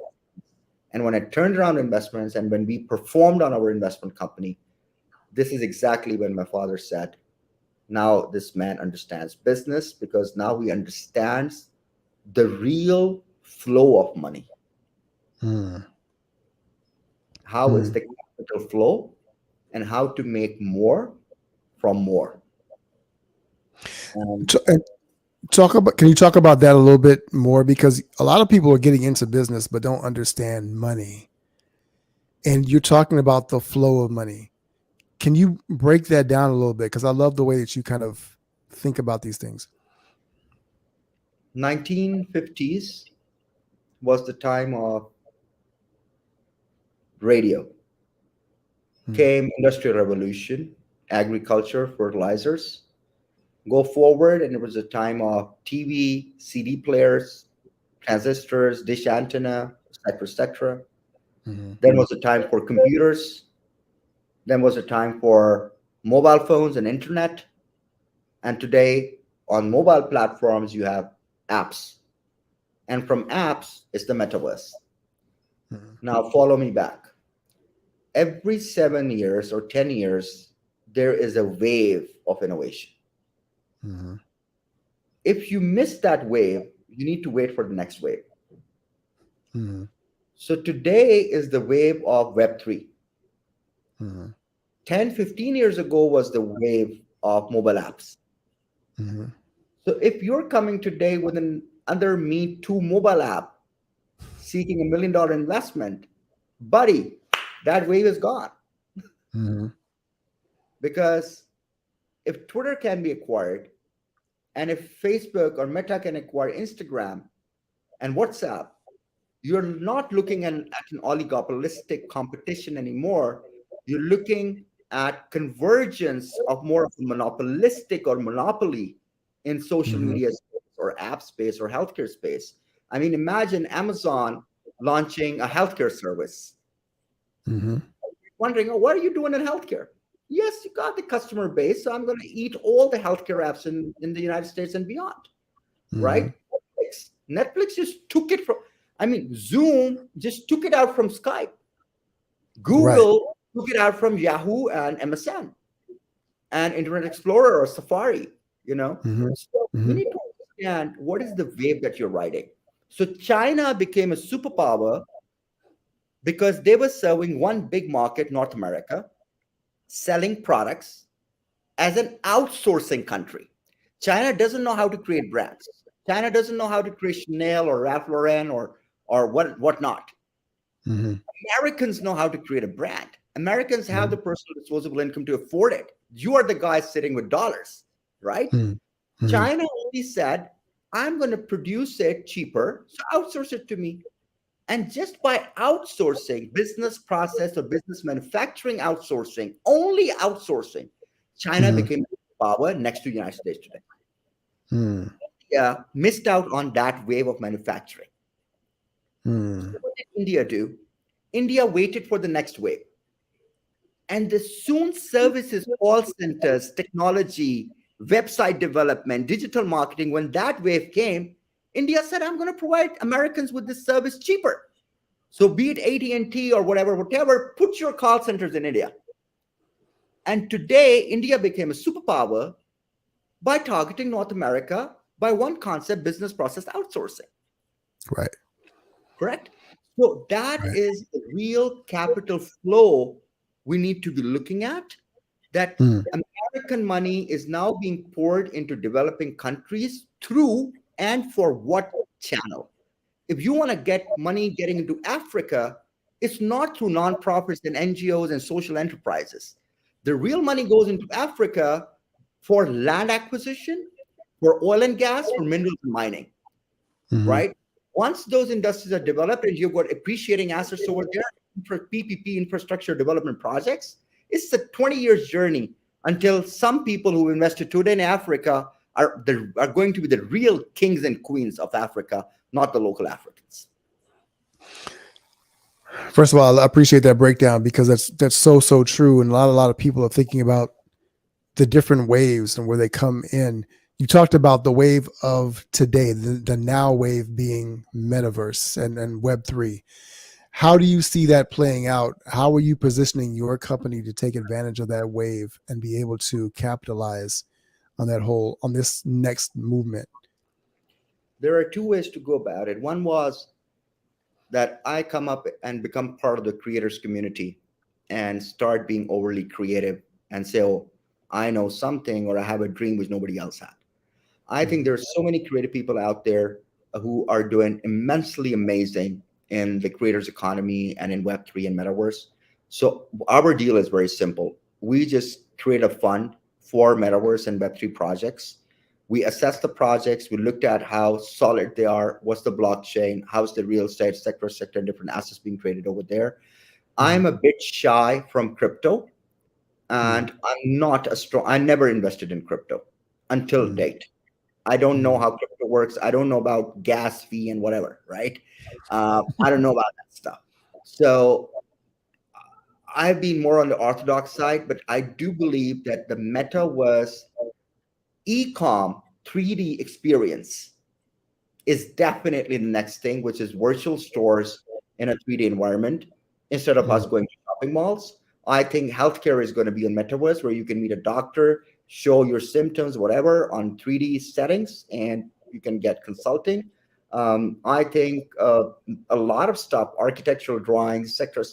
And when I turned around investments and when we performed on our investment company, this is exactly when my father said, now this man understands business, because now he understands the real flow of money. Mm. How is Mm. the capital flow and how to make more from more. And And talk about, can you talk about that a little bit more? Because a lot of people are getting into business but don't understand money. And you're talking about the flow of money. Can you break that down a little bit? Because I love the way that you kind of think about these things. 1950s was the time of radio. Mm. Came industrial revolution, agriculture, fertilizers. Go forward, and it was a time of TV, CD players, transistors, dish antenna, etc., etc. Mm-hmm. Then was a time for computers. Then was a time for mobile phones and internet. And today, on mobile platforms, you have apps. And from apps is the metaverse. Mm-hmm. Now, follow me back. Every 7 years or 10 years, there is a wave of innovation. Mm-hmm. If you miss that wave, you need to wait for the next wave. Mm-hmm. So today is the wave of Web3. Mm-hmm. 10, 15 years ago was the wave of mobile apps. Mm-hmm. So if you're coming today with an other Me Too mobile app seeking $1 million investment, buddy, that wave is gone. Mm-hmm. Because if Twitter can be acquired, and if Facebook or Meta can acquire Instagram and WhatsApp, you're not looking at an oligopolistic competition anymore. You're looking at convergence of more of a monopolistic or monopoly in social Mm-hmm. media space or app space or healthcare space. I mean, imagine Amazon launching a healthcare service. Mm-hmm. Wondering, oh, what are you doing in healthcare? Yes, you got the customer base, so I'm going to eat all the healthcare apps in the United States and beyond, Mm-hmm. right? Netflix just took it from, I mean, Zoom just took it out from Skype. Right. Google took it out from Yahoo and MSN and Internet Explorer or Safari, you know? Mm-hmm. So we Mm-hmm. need to understand what is the wave that you're riding. So China became a superpower because they were serving one big market, North America, selling products as an outsourcing country. China doesn't know how to create brands. China doesn't know how to create Chanel or Ralph Lauren or whatnot. Mm-hmm. Americans know how to create a brand. Americans have the personal disposable income to afford it. You are the guy sitting with dollars, right? Mm-hmm. China only said, I'm going to produce it cheaper, so outsource it to me. And just by outsourcing business process or business manufacturing outsourcing, only outsourcing, China Mm-hmm. became power next to the United States today. Mm-hmm. India missed out on that wave of manufacturing. Mm-hmm. So what did India do? India waited for the next wave. And the soon services, call centers, technology, website development, digital marketing, when that wave came, India said, I'm going to provide Americans with this service cheaper. So be it AT&T or whatever, put your call centers in India. And today, India became a superpower by targeting North America by one concept, business process outsourcing. Right. Correct? So that Right. is the real capital flow we need to be looking at. That Mm-hmm. American money is now being poured into developing countries through and for what channel? If you want to get money getting into Africa, it's not through nonprofits and NGOs and social enterprises. The real money goes into Africa for land acquisition, for oil and gas, for minerals and mining, Mm-hmm. right? Once those industries are developed and you've got appreciating assets over there for PPP infrastructure development projects, it's a 20 years journey until some people who invested today in Africa are going to be the real kings and queens of Africa, not the local Africans. First of all, I appreciate that breakdown because that's so true, and a lot of people are thinking about the different waves and where they come in. You talked about the wave of today, the now wave being metaverse and Web3. How do you see that playing out? How are you positioning your company to take advantage of that wave and be able to capitalize on on this next movement? There are two ways to go about it. One was that I come up and become part of the creators community and start being overly creative and say, oh, I know something or I have a dream which nobody else had. I think Mhm. there's so many creative people out there who are doing immensely amazing in the creators economy and in Web3 and metaverse. So our deal is very simple. We just create a fund for metaverse and Web3 projects. We assess the projects. We looked at how solid they are. What's the blockchain? How's the real estate sector, different assets being created over there. I'm Mhm. a bit shy from crypto, Mhm. and I'm not a strong, I never invested in crypto until Mhm. date. I don't know Mhm. how crypto works. I don't know about gas fee and whatever, right? I don't know about that stuff. So I've been more on the orthodox side, but I do believe that the metaverse e-com 3D experience is definitely the next thing, which is virtual stores in a 3D environment instead of us Mhm. going to shopping malls. I think healthcare is going to be a metaverse where you can meet a doctor, show your symptoms, whatever, on 3D settings, and you can get consulting. I think a lot of stuff, architectural drawings, sector,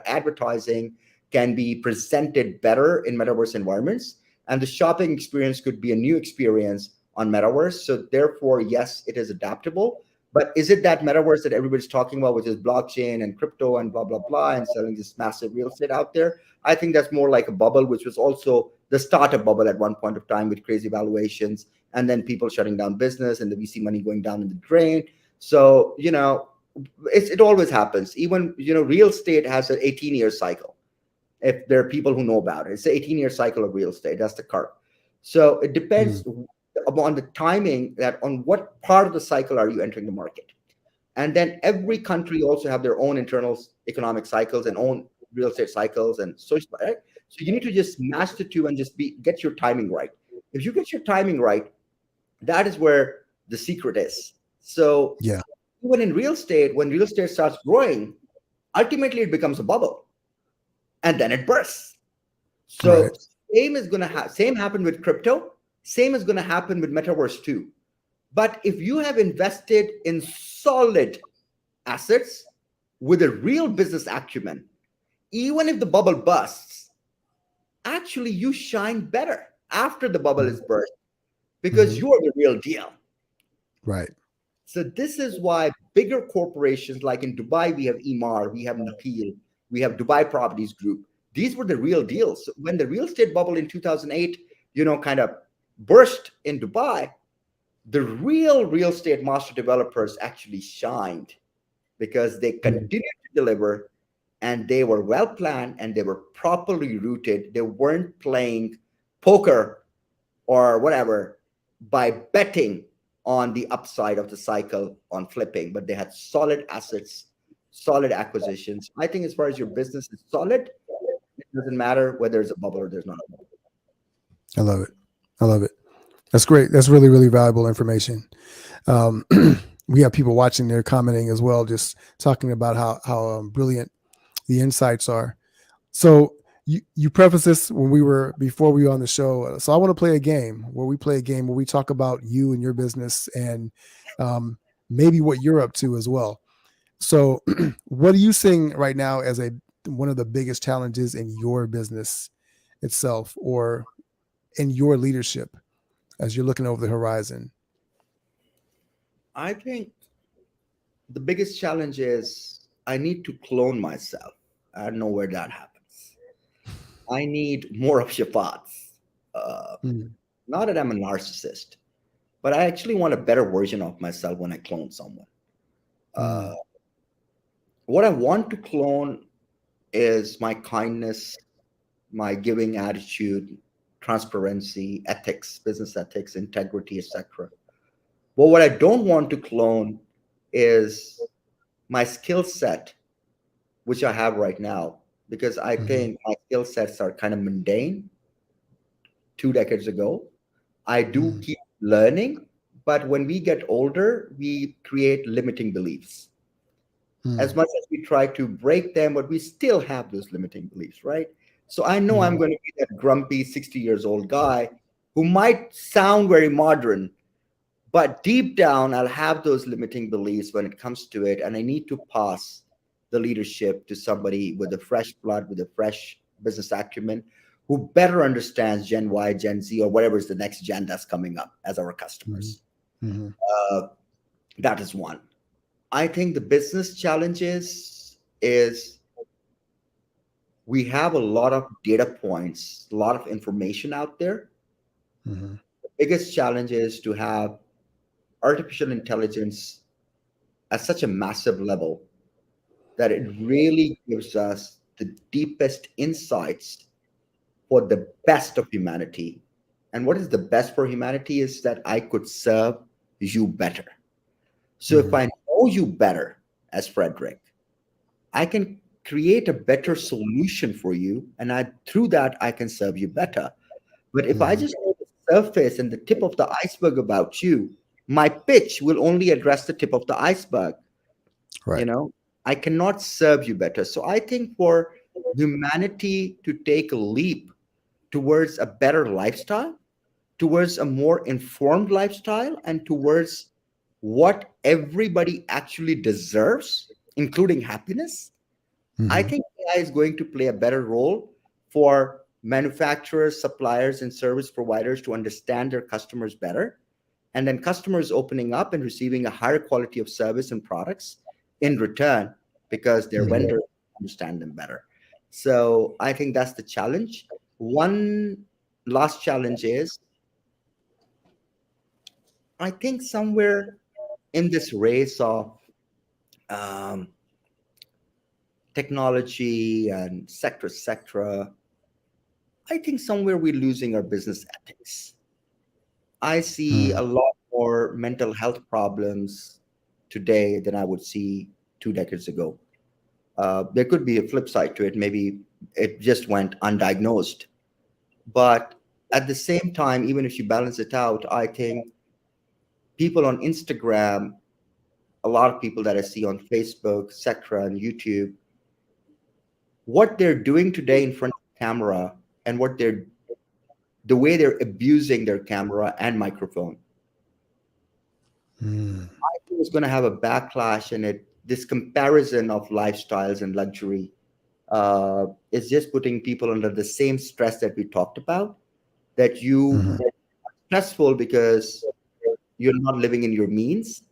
advertising, can be presented better in metaverse environments. And the shopping experience could be a new experience on metaverse. So therefore, yes, it is adaptable. But is it that metaverse that everybody's talking about, which is blockchain and crypto and blah blah blah, and selling this massive real estate out there? I think that's more like a bubble, which was also the startup bubble at one point of time with crazy valuations, and then people shutting down business and the VC money going down in the drain. So it always happens. Even real estate has an 18-year cycle if there are people who know about it. It's an 18-year cycle of real estate. That's the curve. So it Mhm. depends upon the timing that on what part of the cycle are you entering the market. And then every country also have their own internal economic cycles and own real estate cycles and social, right? So you need to just match the two and just get your timing right. If you get your timing right, that is where the secret is. So Yeah. even in real estate, when real estate starts growing, ultimately it becomes a bubble and then it bursts. Right. So same happen with crypto, same is going to happen with metaverse too. But if you have invested in solid assets with a real business acumen, even if the bubble busts, actually you shine better after the bubble Mhm. is burst because Mhm. you are the real deal. Right. So this is why bigger corporations like in Dubai, we have Emar, we have Nakhil, we have Dubai Properties Group. These were the real deals. So when the real estate bubble in 2008, kind of burst in Dubai, the real estate master developers actually shined because they Mhm. continued to deliver and they were well planned and they were properly rooted. They weren't playing poker or whatever by betting on the upside of the cycle on flipping, but they had solid assets, solid acquisitions. I think as far as your business is solid, it doesn't matter whether there's a bubble or there's not a bubble. I love it. I love it. That's great. That's really, really valuable information. Um, we have people watching there commenting as well, just talking about how brilliant the insights are. So you preface this when we were before we were on the show. So I want to play a game where we play a game where we talk about you and your business and um, maybe what you're up to as well. So what are you seeing right now as a one of the biggest challenges in your business itself or in your leadership as you're looking over the horizon? I think the biggest challenge is I need to clone myself. I don't know where that happens. I need more of Shafat's. Uh, Mm, Not that I'm a narcissist, but I actually want a better version of myself when I clone someone. Uh, mm, what I want to clone is my kindness, my giving attitude, transparency, ethics, business ethics, integrity, etc. But what I don't want to clone is my skill set, which I have right now, because I mhm, think my skill sets are kind of mundane 2 decades ago. I do mm, keep learning, but when we get older, we create limiting beliefs. As Mm, much as we try to break them, but we still have those limiting beliefs, right? So I know I'm mhm, going to be that grumpy 60 years old guy who might sound very modern, but deep down I'll have those limiting beliefs when it comes to it, and I need to pass the leadership to somebody with a fresh blood, with a fresh business acumen, who better understands Gen Y, Gen Z, or whatever is the next gen that's coming up as our mhm, customers. mhm, uh, that is one. I think the business challenges is we have a lot of data points, a lot of information out there. mhm, The biggest challenge is to have artificial intelligence at such a massive level that it really gives us the deepest insights for the best of humanity. And what is the best for humanity is that I could serve you better. So if mhm, I know you better as Frederick, I can create a better solution for you, and through that I can serve you better. But if I mhm. just know the surface and the tip of the iceberg about you, my pitch will only address the tip of the iceberg. Right. You know, I cannot serve you better. So I think for humanity to take a leap towards a better lifestyle, towards a more informed lifestyle, and towards what everybody actually deserves, including happiness, I Mhm, think AI is going to play a better role for manufacturers, suppliers, and service providers to understand their customers better. And then customers opening up and receiving a higher quality of service and products in return because their mhm. vendors understand them better. So I think that's the challenge. One last challenge is I think somewhere in this race of um, technology and sector, etc., I think somewhere we're losing our business ethics. I see a Mm, lot more mental health problems today than I would see 2 decades ago. There could be a flip side to it. Maybe it just went undiagnosed. But at the same time, even if you balance it out, I think people on Instagram, a lot of people that I see on Facebook, etc., and YouTube, what they're doing today in front of the camera and the way they're abusing their camera and microphone, mm, I think it's going to have a backlash, and this comparison of lifestyles and luxury is just putting people under the same stress that we talked about. That you mhm, stressful because you're not living in your means,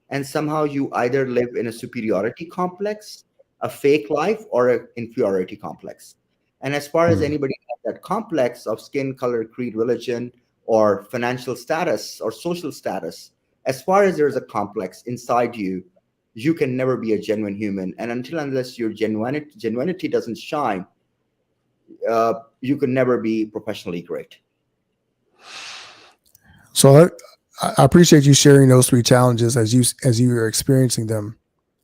and somehow you either live in a superiority complex, a fake life, or an inferiority complex. And as far as mm. anybody has that complex of skin color, creed, religion, or financial status or social status, as far as there's a complex inside you, you can never be a genuine human. And unless your genuinity doesn't shine, you can never be professionally great. So I appreciate you sharing those three challenges as you are experiencing them.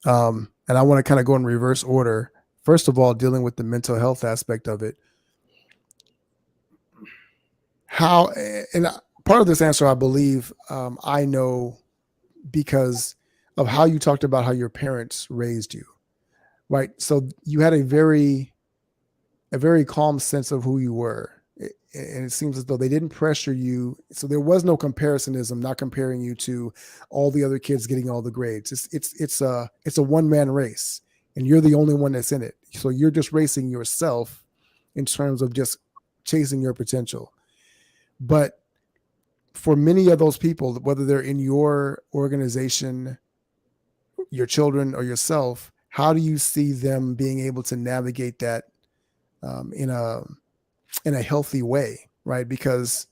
And I want to kind of go in reverse order. First of all, dealing with the mental health aspect of it. How and part of this answer, I believe, I know because of how you talked about how your parents raised you, right? So you had a very calm sense of who you were. And it seems as though they didn't pressure you. So there was no comparisоnism, not comparing you to all the other kids getting all the grades. It's a one man race, and you're the only one that's in it. So you're just racing yourself in terms of just chasing your potential. But for many of those people, whether they're in your organization, your children, or yourself, how do you see them being able to navigate that um, in a in a healthy way, right? Because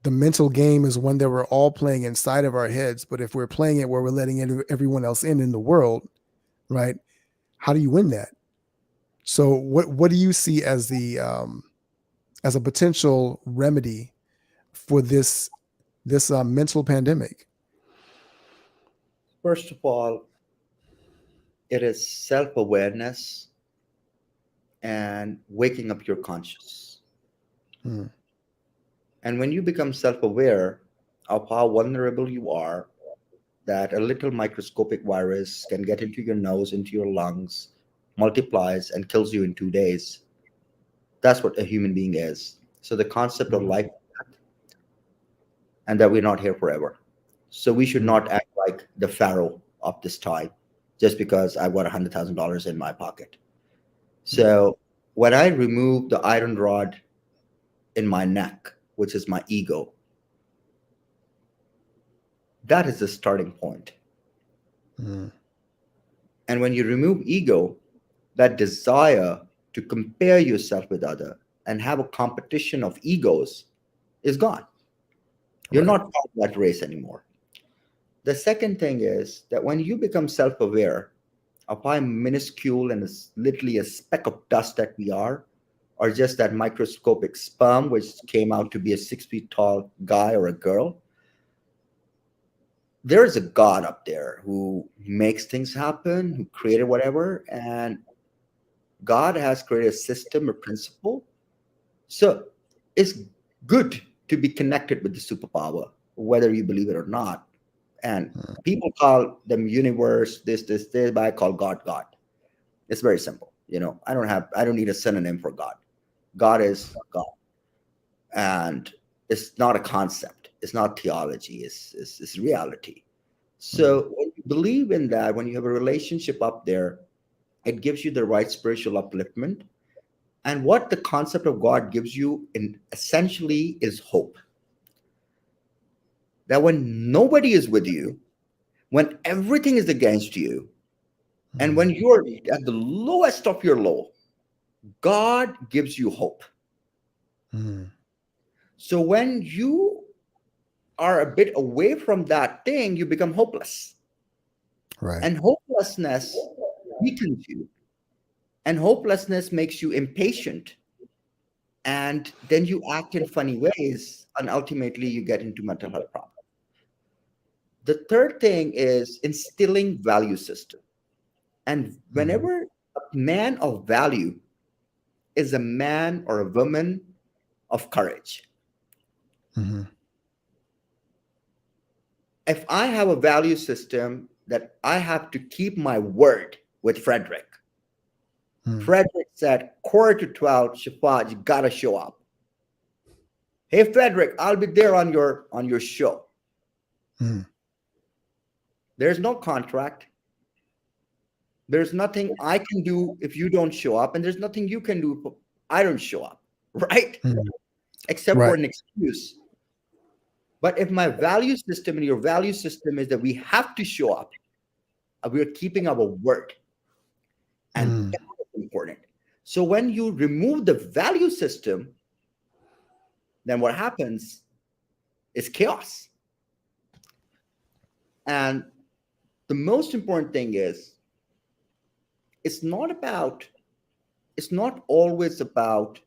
the mental game is one that we're all playing inside of our heads. But if we're playing it where we're letting everyone else in the world, right? How do you win that? So what do you see as a potential remedy for this mental pandemic? First of all, it is self awareness and waking up your conscious. Mm, And when you become self aware of how vulnerable you are, that a little microscopic virus can get into your nose, into your lungs, multiplies, and kills you in 2 days. That's what a human being is. So the concept of life, and that we're not here forever. So we should not act like the Pharaoh of this time just because I've got $100,000 in my pocket. So when I remove the iron rod in my neck, which is my ego, that is the starting point. Mm. And when you remove ego, that desire to compare yourself with other and have a competition of egos is gone. You're Right. not part of that race anymore. The second thing is that when you become self-aware of how minuscule and literally a speck of dust that we are, or just that microscopic sperm which came out to be a 6 feet tall guy or a girl, there is a God up there who makes things happen, who created whatever, and God has created a system, a principle. So it's good to be connected with the superpower, whether you believe it or not. And people call them universe, this, but I call God, God. It's very simple. I don't need a synonym for God. God is God. And it's not a concept. It's not theology. It's reality. So when you believe in that, when you have a relationship up there, it gives you the right spiritual upliftment. And what the concept of God gives you essentially is hope. That when nobody is with you, when everything is against you, and when you're at the lowest of your low, God gives you hope. Mm. So when you are a bit away from that thing, you become hopeless. Right. And hopelessness weakens you. And hopelessness makes you impatient. And then you act in funny ways. And ultimately, you get into mental health problems. The third thing is instilling value system. And whenever a man of value is a man or a woman of courage. Mm-hmm. If I have a value system that I have to keep my word with Frederick. Frederick said, 11:45, Shafaat, you gotta show up. Hey, Frederick, I'll be there on your show. There's no contract. There's nothing I can do if you don't show up, and there's nothing you can do if I don't show up, right? Except for an excuse. But if my value system and your value system is that we have to show up, we're keeping our word. And that is important. So when you remove the value system, then what happens is chaos. And the most important thing is, it's not always about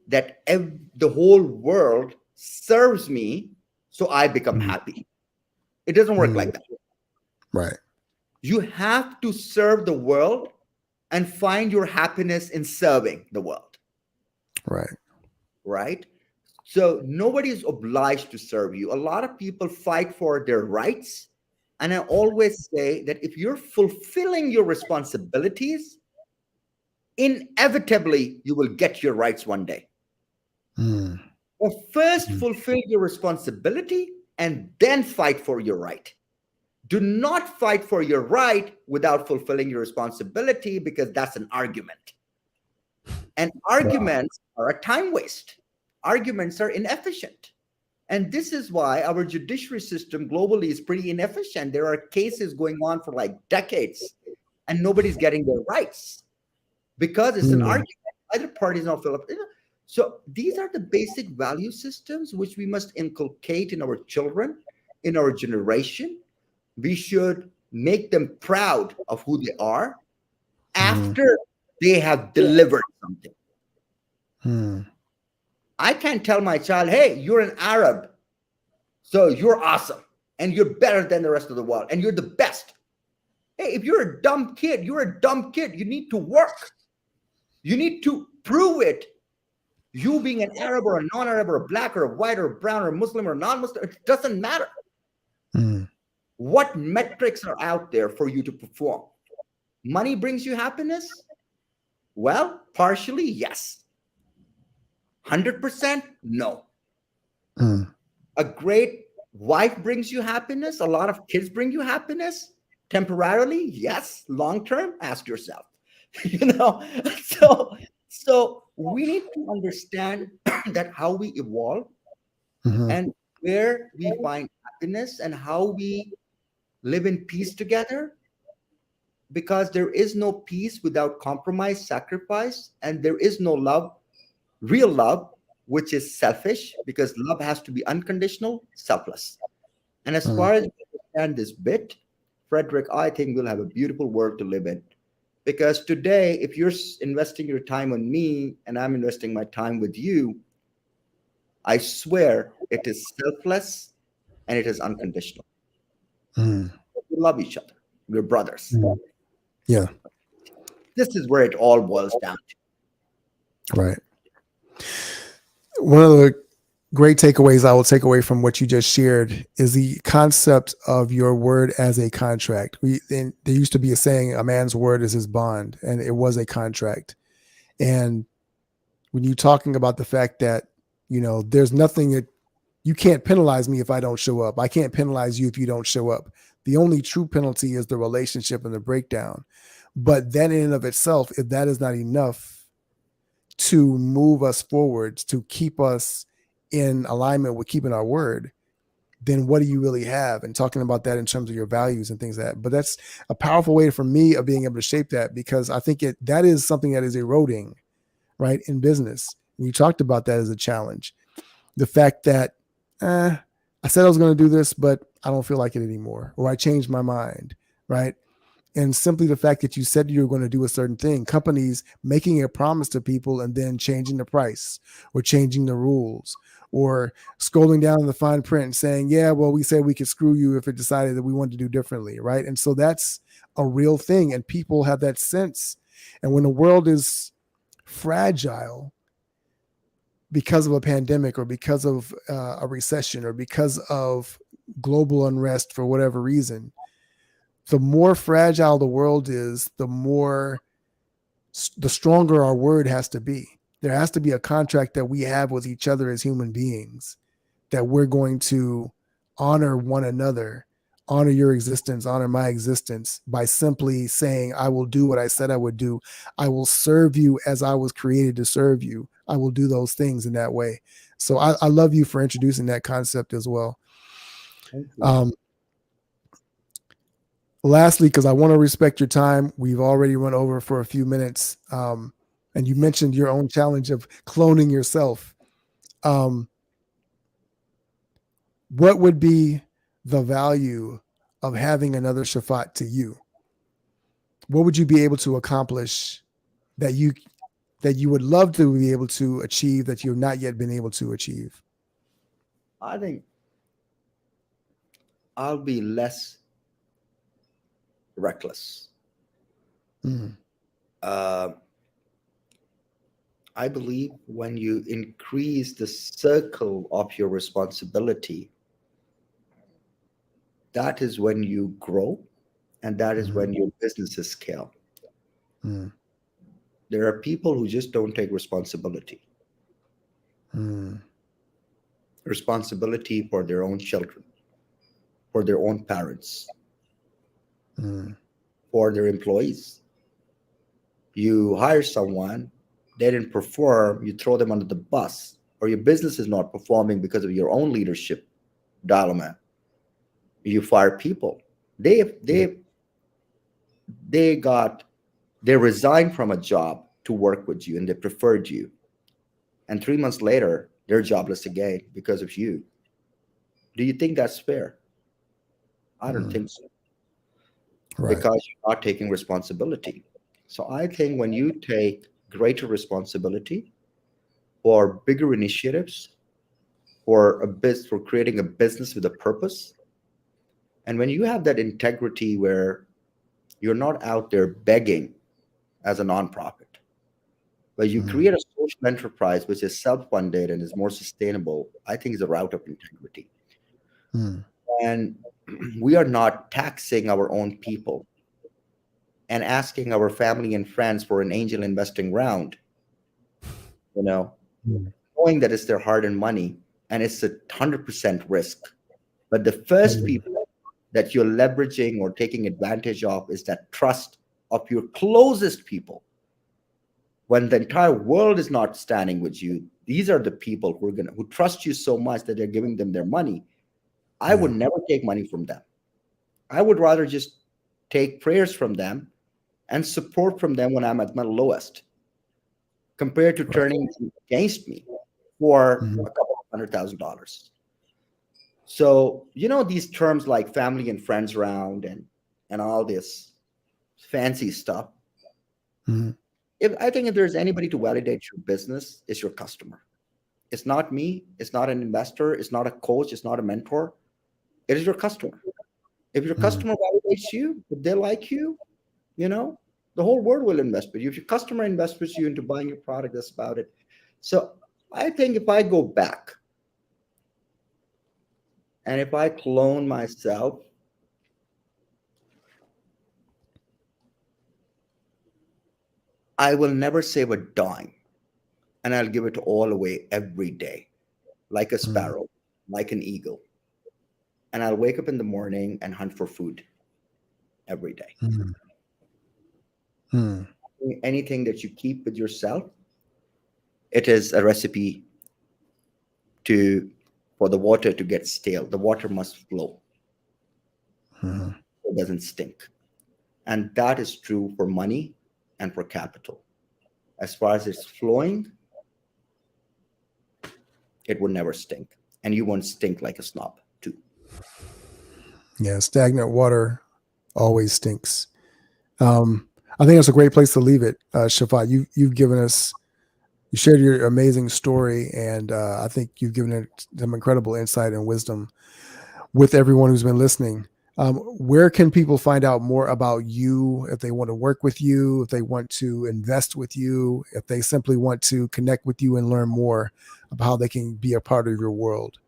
that the whole world serves me so I become happy. It doesn't work like that. Right. You have to serve the world and find your happiness in serving the world. Right. Right? So nobody is obliged to serve you. A lot of people fight for their rights. And I always say that if you're fulfilling your responsibilities, inevitably you will get your rights one day. Or first fulfill your responsibility and then fight for your right. Do not fight for your right without fulfilling your responsibility, because that's an argument. And arguments are a time waste. Arguments are inefficient. And this is why our judiciary system globally is pretty inefficient. There are cases going on for like decades and nobody's getting their rights because it's an argument. Either party is not filled up. So these are the basic value systems which we must inculcate in our children, in our generation. We should make them proud of who they are after they have delivered something. I can't tell my child, hey, you're an Arab, so you're awesome, and you're better than the rest of the world, and you're the best. Hey, if you're a dumb kid, you're a dumb kid. You need to work. You need to prove it. You being an Arab or a non-Arab or a black or a white or a brown or a Muslim or non-Muslim, it doesn't matter. What metrics are out there for you to perform? Money brings you happiness? Well, partially, yes. 100%? No. Mm, A great wife brings you happiness. A lot of kids bring you happiness. Temporarily, yes. Long term, ask yourself. you know, so we need to understand that how we evolve mhm, and where we find happiness and how we live in peace together, because there is no peace without compromise, sacrifice, and there is no love, real love, which is selfish, because love has to be unconditional, selfless. And as mm, far as we understand this bit, Frederick, I think we'll have a beautiful world to live in. Because today, if you're investing your time on me and I'm investing my time with you, I swear it is selfless and it is unconditional. mm, We love each other. We're brothers. mm. Yeah, This is where it all boils down to. right. One of the great takeaways I will take away from what you just shared is the concept of your word as a contract. There used to be a saying, "A man's word is his bond," and it was a contract. And when you're talking about the fact that there's nothing that you can't penalize me if I don't show up. I can't penalize you if you don't show up. The only true penalty is the relationship and the breakdown. But then, in and of itself, if that is not enough to move us forwards, to keep us in alignment with keeping our word, then what do you really have? And talking about that in terms of your values and things like that. But that's a powerful way for me of being able to shape that, because I think that is something that is eroding, right, in business. And you talked about that as a challenge. The fact that I said I was going to do this, but I don't feel like it anymore, or I changed my mind, right? And simply the fact that you said you were going to do a certain thing, companies making a promise to people and then changing the price or changing the rules or scrolling down in the fine print and saying, yeah, well, we said we could screw you if it decided that we wanted to do differently, right? And so that's a real thing. And people have that sense. And when the world is fragile because of a pandemic or because of a recession or because of global unrest for whatever reason, the more fragile the world is, the stronger our word has to be. There has to be a contract that we have with each other as human beings, that we're going to honor one another, honor your existence, honor my existence, by simply saying, I will do what I said I would do. I will serve you as I was created to serve you. I will do those things in that way. So I love you for introducing that concept as well. Thank you. Um, Lastly, because I want to respect your time, we've already run over for a few minutes. And you mentioned your own challenge of cloning yourself. Um, what would be the value of having another Shafaat to you? What would you be able to accomplish that you would love to be able to achieve that you've not yet been able to achieve? I think I'll be less reckless. Mm, Uh, I believe when you increase the circle of your responsibility, that is when you grow and that is mm, when your businesses scale. mm, There are people who just don't take mm, responsibility for their own children, for their own parents, mm, for their employees. You hire someone, they didn't perform, you throw them under the bus, or your business is not performing because of your own leadership dilemma. You fire people. They yeah. they they got they resigned from a job to work with you and they preferred you. And 3 months later, they're jobless again because of you. Do you think that's fair? I don't Mm, think so, right. because you're not taking responsibility. So I think when you take greater responsibility for bigger initiatives, for creating a business with a purpose, and when you have that integrity where you're not out there begging as a nonprofit, but you Mm, create a social enterprise which is self-funded and is more sustainable, I think is a route of integrity. mm, And we are not taxing our own people and asking our family and friends for an angel investing round, you know, Mm. knowing that it's their hard-earned money and it's 100% risk. But the first Mm. people that you're leveraging or taking advantage of is that trust of your closest people. When the entire world is not standing with you, these are the people who trust you so much that they're giving them their money. I Yeah. would never take money from them. I would rather just take prayers from them and support from them when I'm at my lowest, compared to Right. turning against me for Mhm. a couple of $100,000. So, these terms like family and friends round and all this fancy stuff. Mhm. I think if there's anybody to validate your business, it's your customer. It's not me. It's not an investor. It's not a coach. It's not a mentor. It is your customer. If your Mhm. customer validates you, if they like you, you know, the whole world will invest with you. If your customer invests with you into buying your product, that's about it. So I think if I go back and if I clone myself, I will never save a dime and I'll give it all away every day, like a Mhm. sparrow, like an eagle. And I'll wake up in the morning and hunt for food every day. Mhm. Mhm. Anything that you keep with yourself, it is a recipe to for the water to get stale. The water must flow. Mhm. It doesn't stink. And that is true for money and for capital. As far as it's flowing, it will never stink. And you won't stink like a snob, too. Yeah. Stagnant water always stinks. Um, I think that's a great place to leave it, Shafat. You've given us, you shared your amazing story, and I think you've given it some incredible insight and wisdom with everyone who's been listening. Where can people find out more about you if they want to work with you, if they want to invest with you, if they simply want to connect with you and learn more about how they can be a part of your world?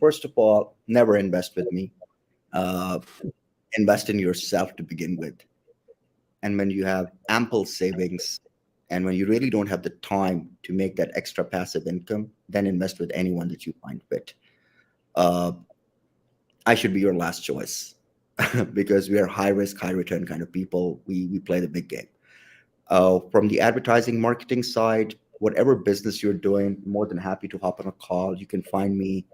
First of all, never invest with me. Uh, Invest in yourself to begin with. And when you have ample savings and when you really don't have the time to make that extra passive income, then invest with anyone that you find fit. Uh, I should be your last choice because we are high risk, high return kind of people. We play the big game. From the advertising marketing side, whatever business you're doing, more than happy to hop on a call. You can find me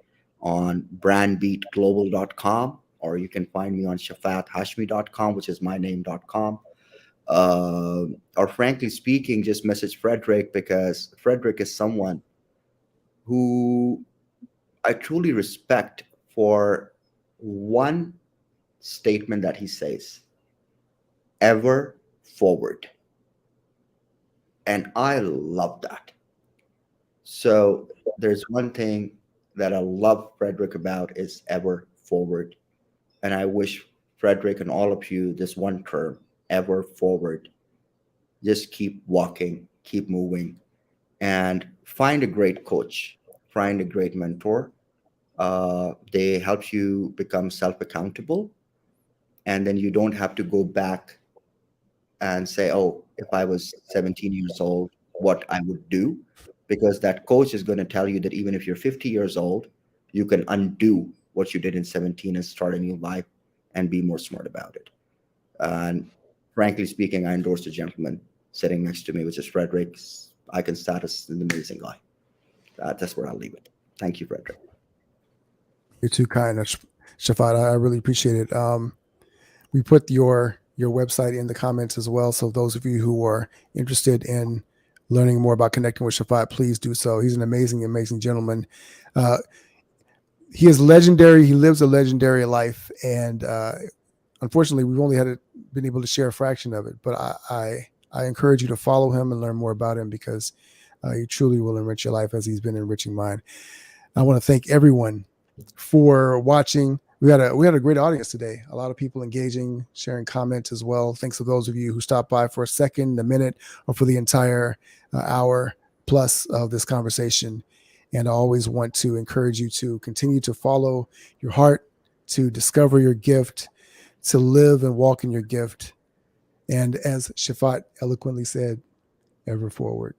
on brandbeatglobal.com or you can find me on shafathashmi.com, which is my name.com. Or frankly speaking, just message Frederick because Frederick is someone who I truly respect for one statement that he says, ever forward. And I love that. So there's one thing that I love Frederick about is ever forward. And I wish Frederick and all of you this one term, ever forward. Just keep walking, keep moving, and find a great coach, find a great mentor. They help you become self accountable. And then you don't have to go back and say, oh, if I was 17 years old, what I would do. Because that coach is going to tell you that even if you're 50 years old, you can undo what you did in 17 and start a new life and be more smart about it. And frankly speaking, I endorse the gentleman sitting next to me, which is Frederick. Icon status, an amazing guy. That's where I'll leave it. Thank you, Frederick. You're too kind, Shafat. I really appreciate it. We put your website in the comments as well. So those of you who are interested in learning more about connecting with Shafat, please do so. He's an amazing, amazing gentleman. Uh, he is legendary. He lives a legendary life, and unfortunately, we've only been able to share a fraction of it. But I encourage you to follow him and learn more about him because he truly will enrich your life as he's been enriching mine. I want to thank everyone for watching. We had a great audience today. A lot of people engaging, sharing comments as well. Thanks to those of you who stopped by for a second, a minute, or for the entire hour plus of this conversation. And I always want to encourage you to continue to follow your heart, to discover your gift, to live and walk in your gift. And as Shafaat eloquently said, ever forward.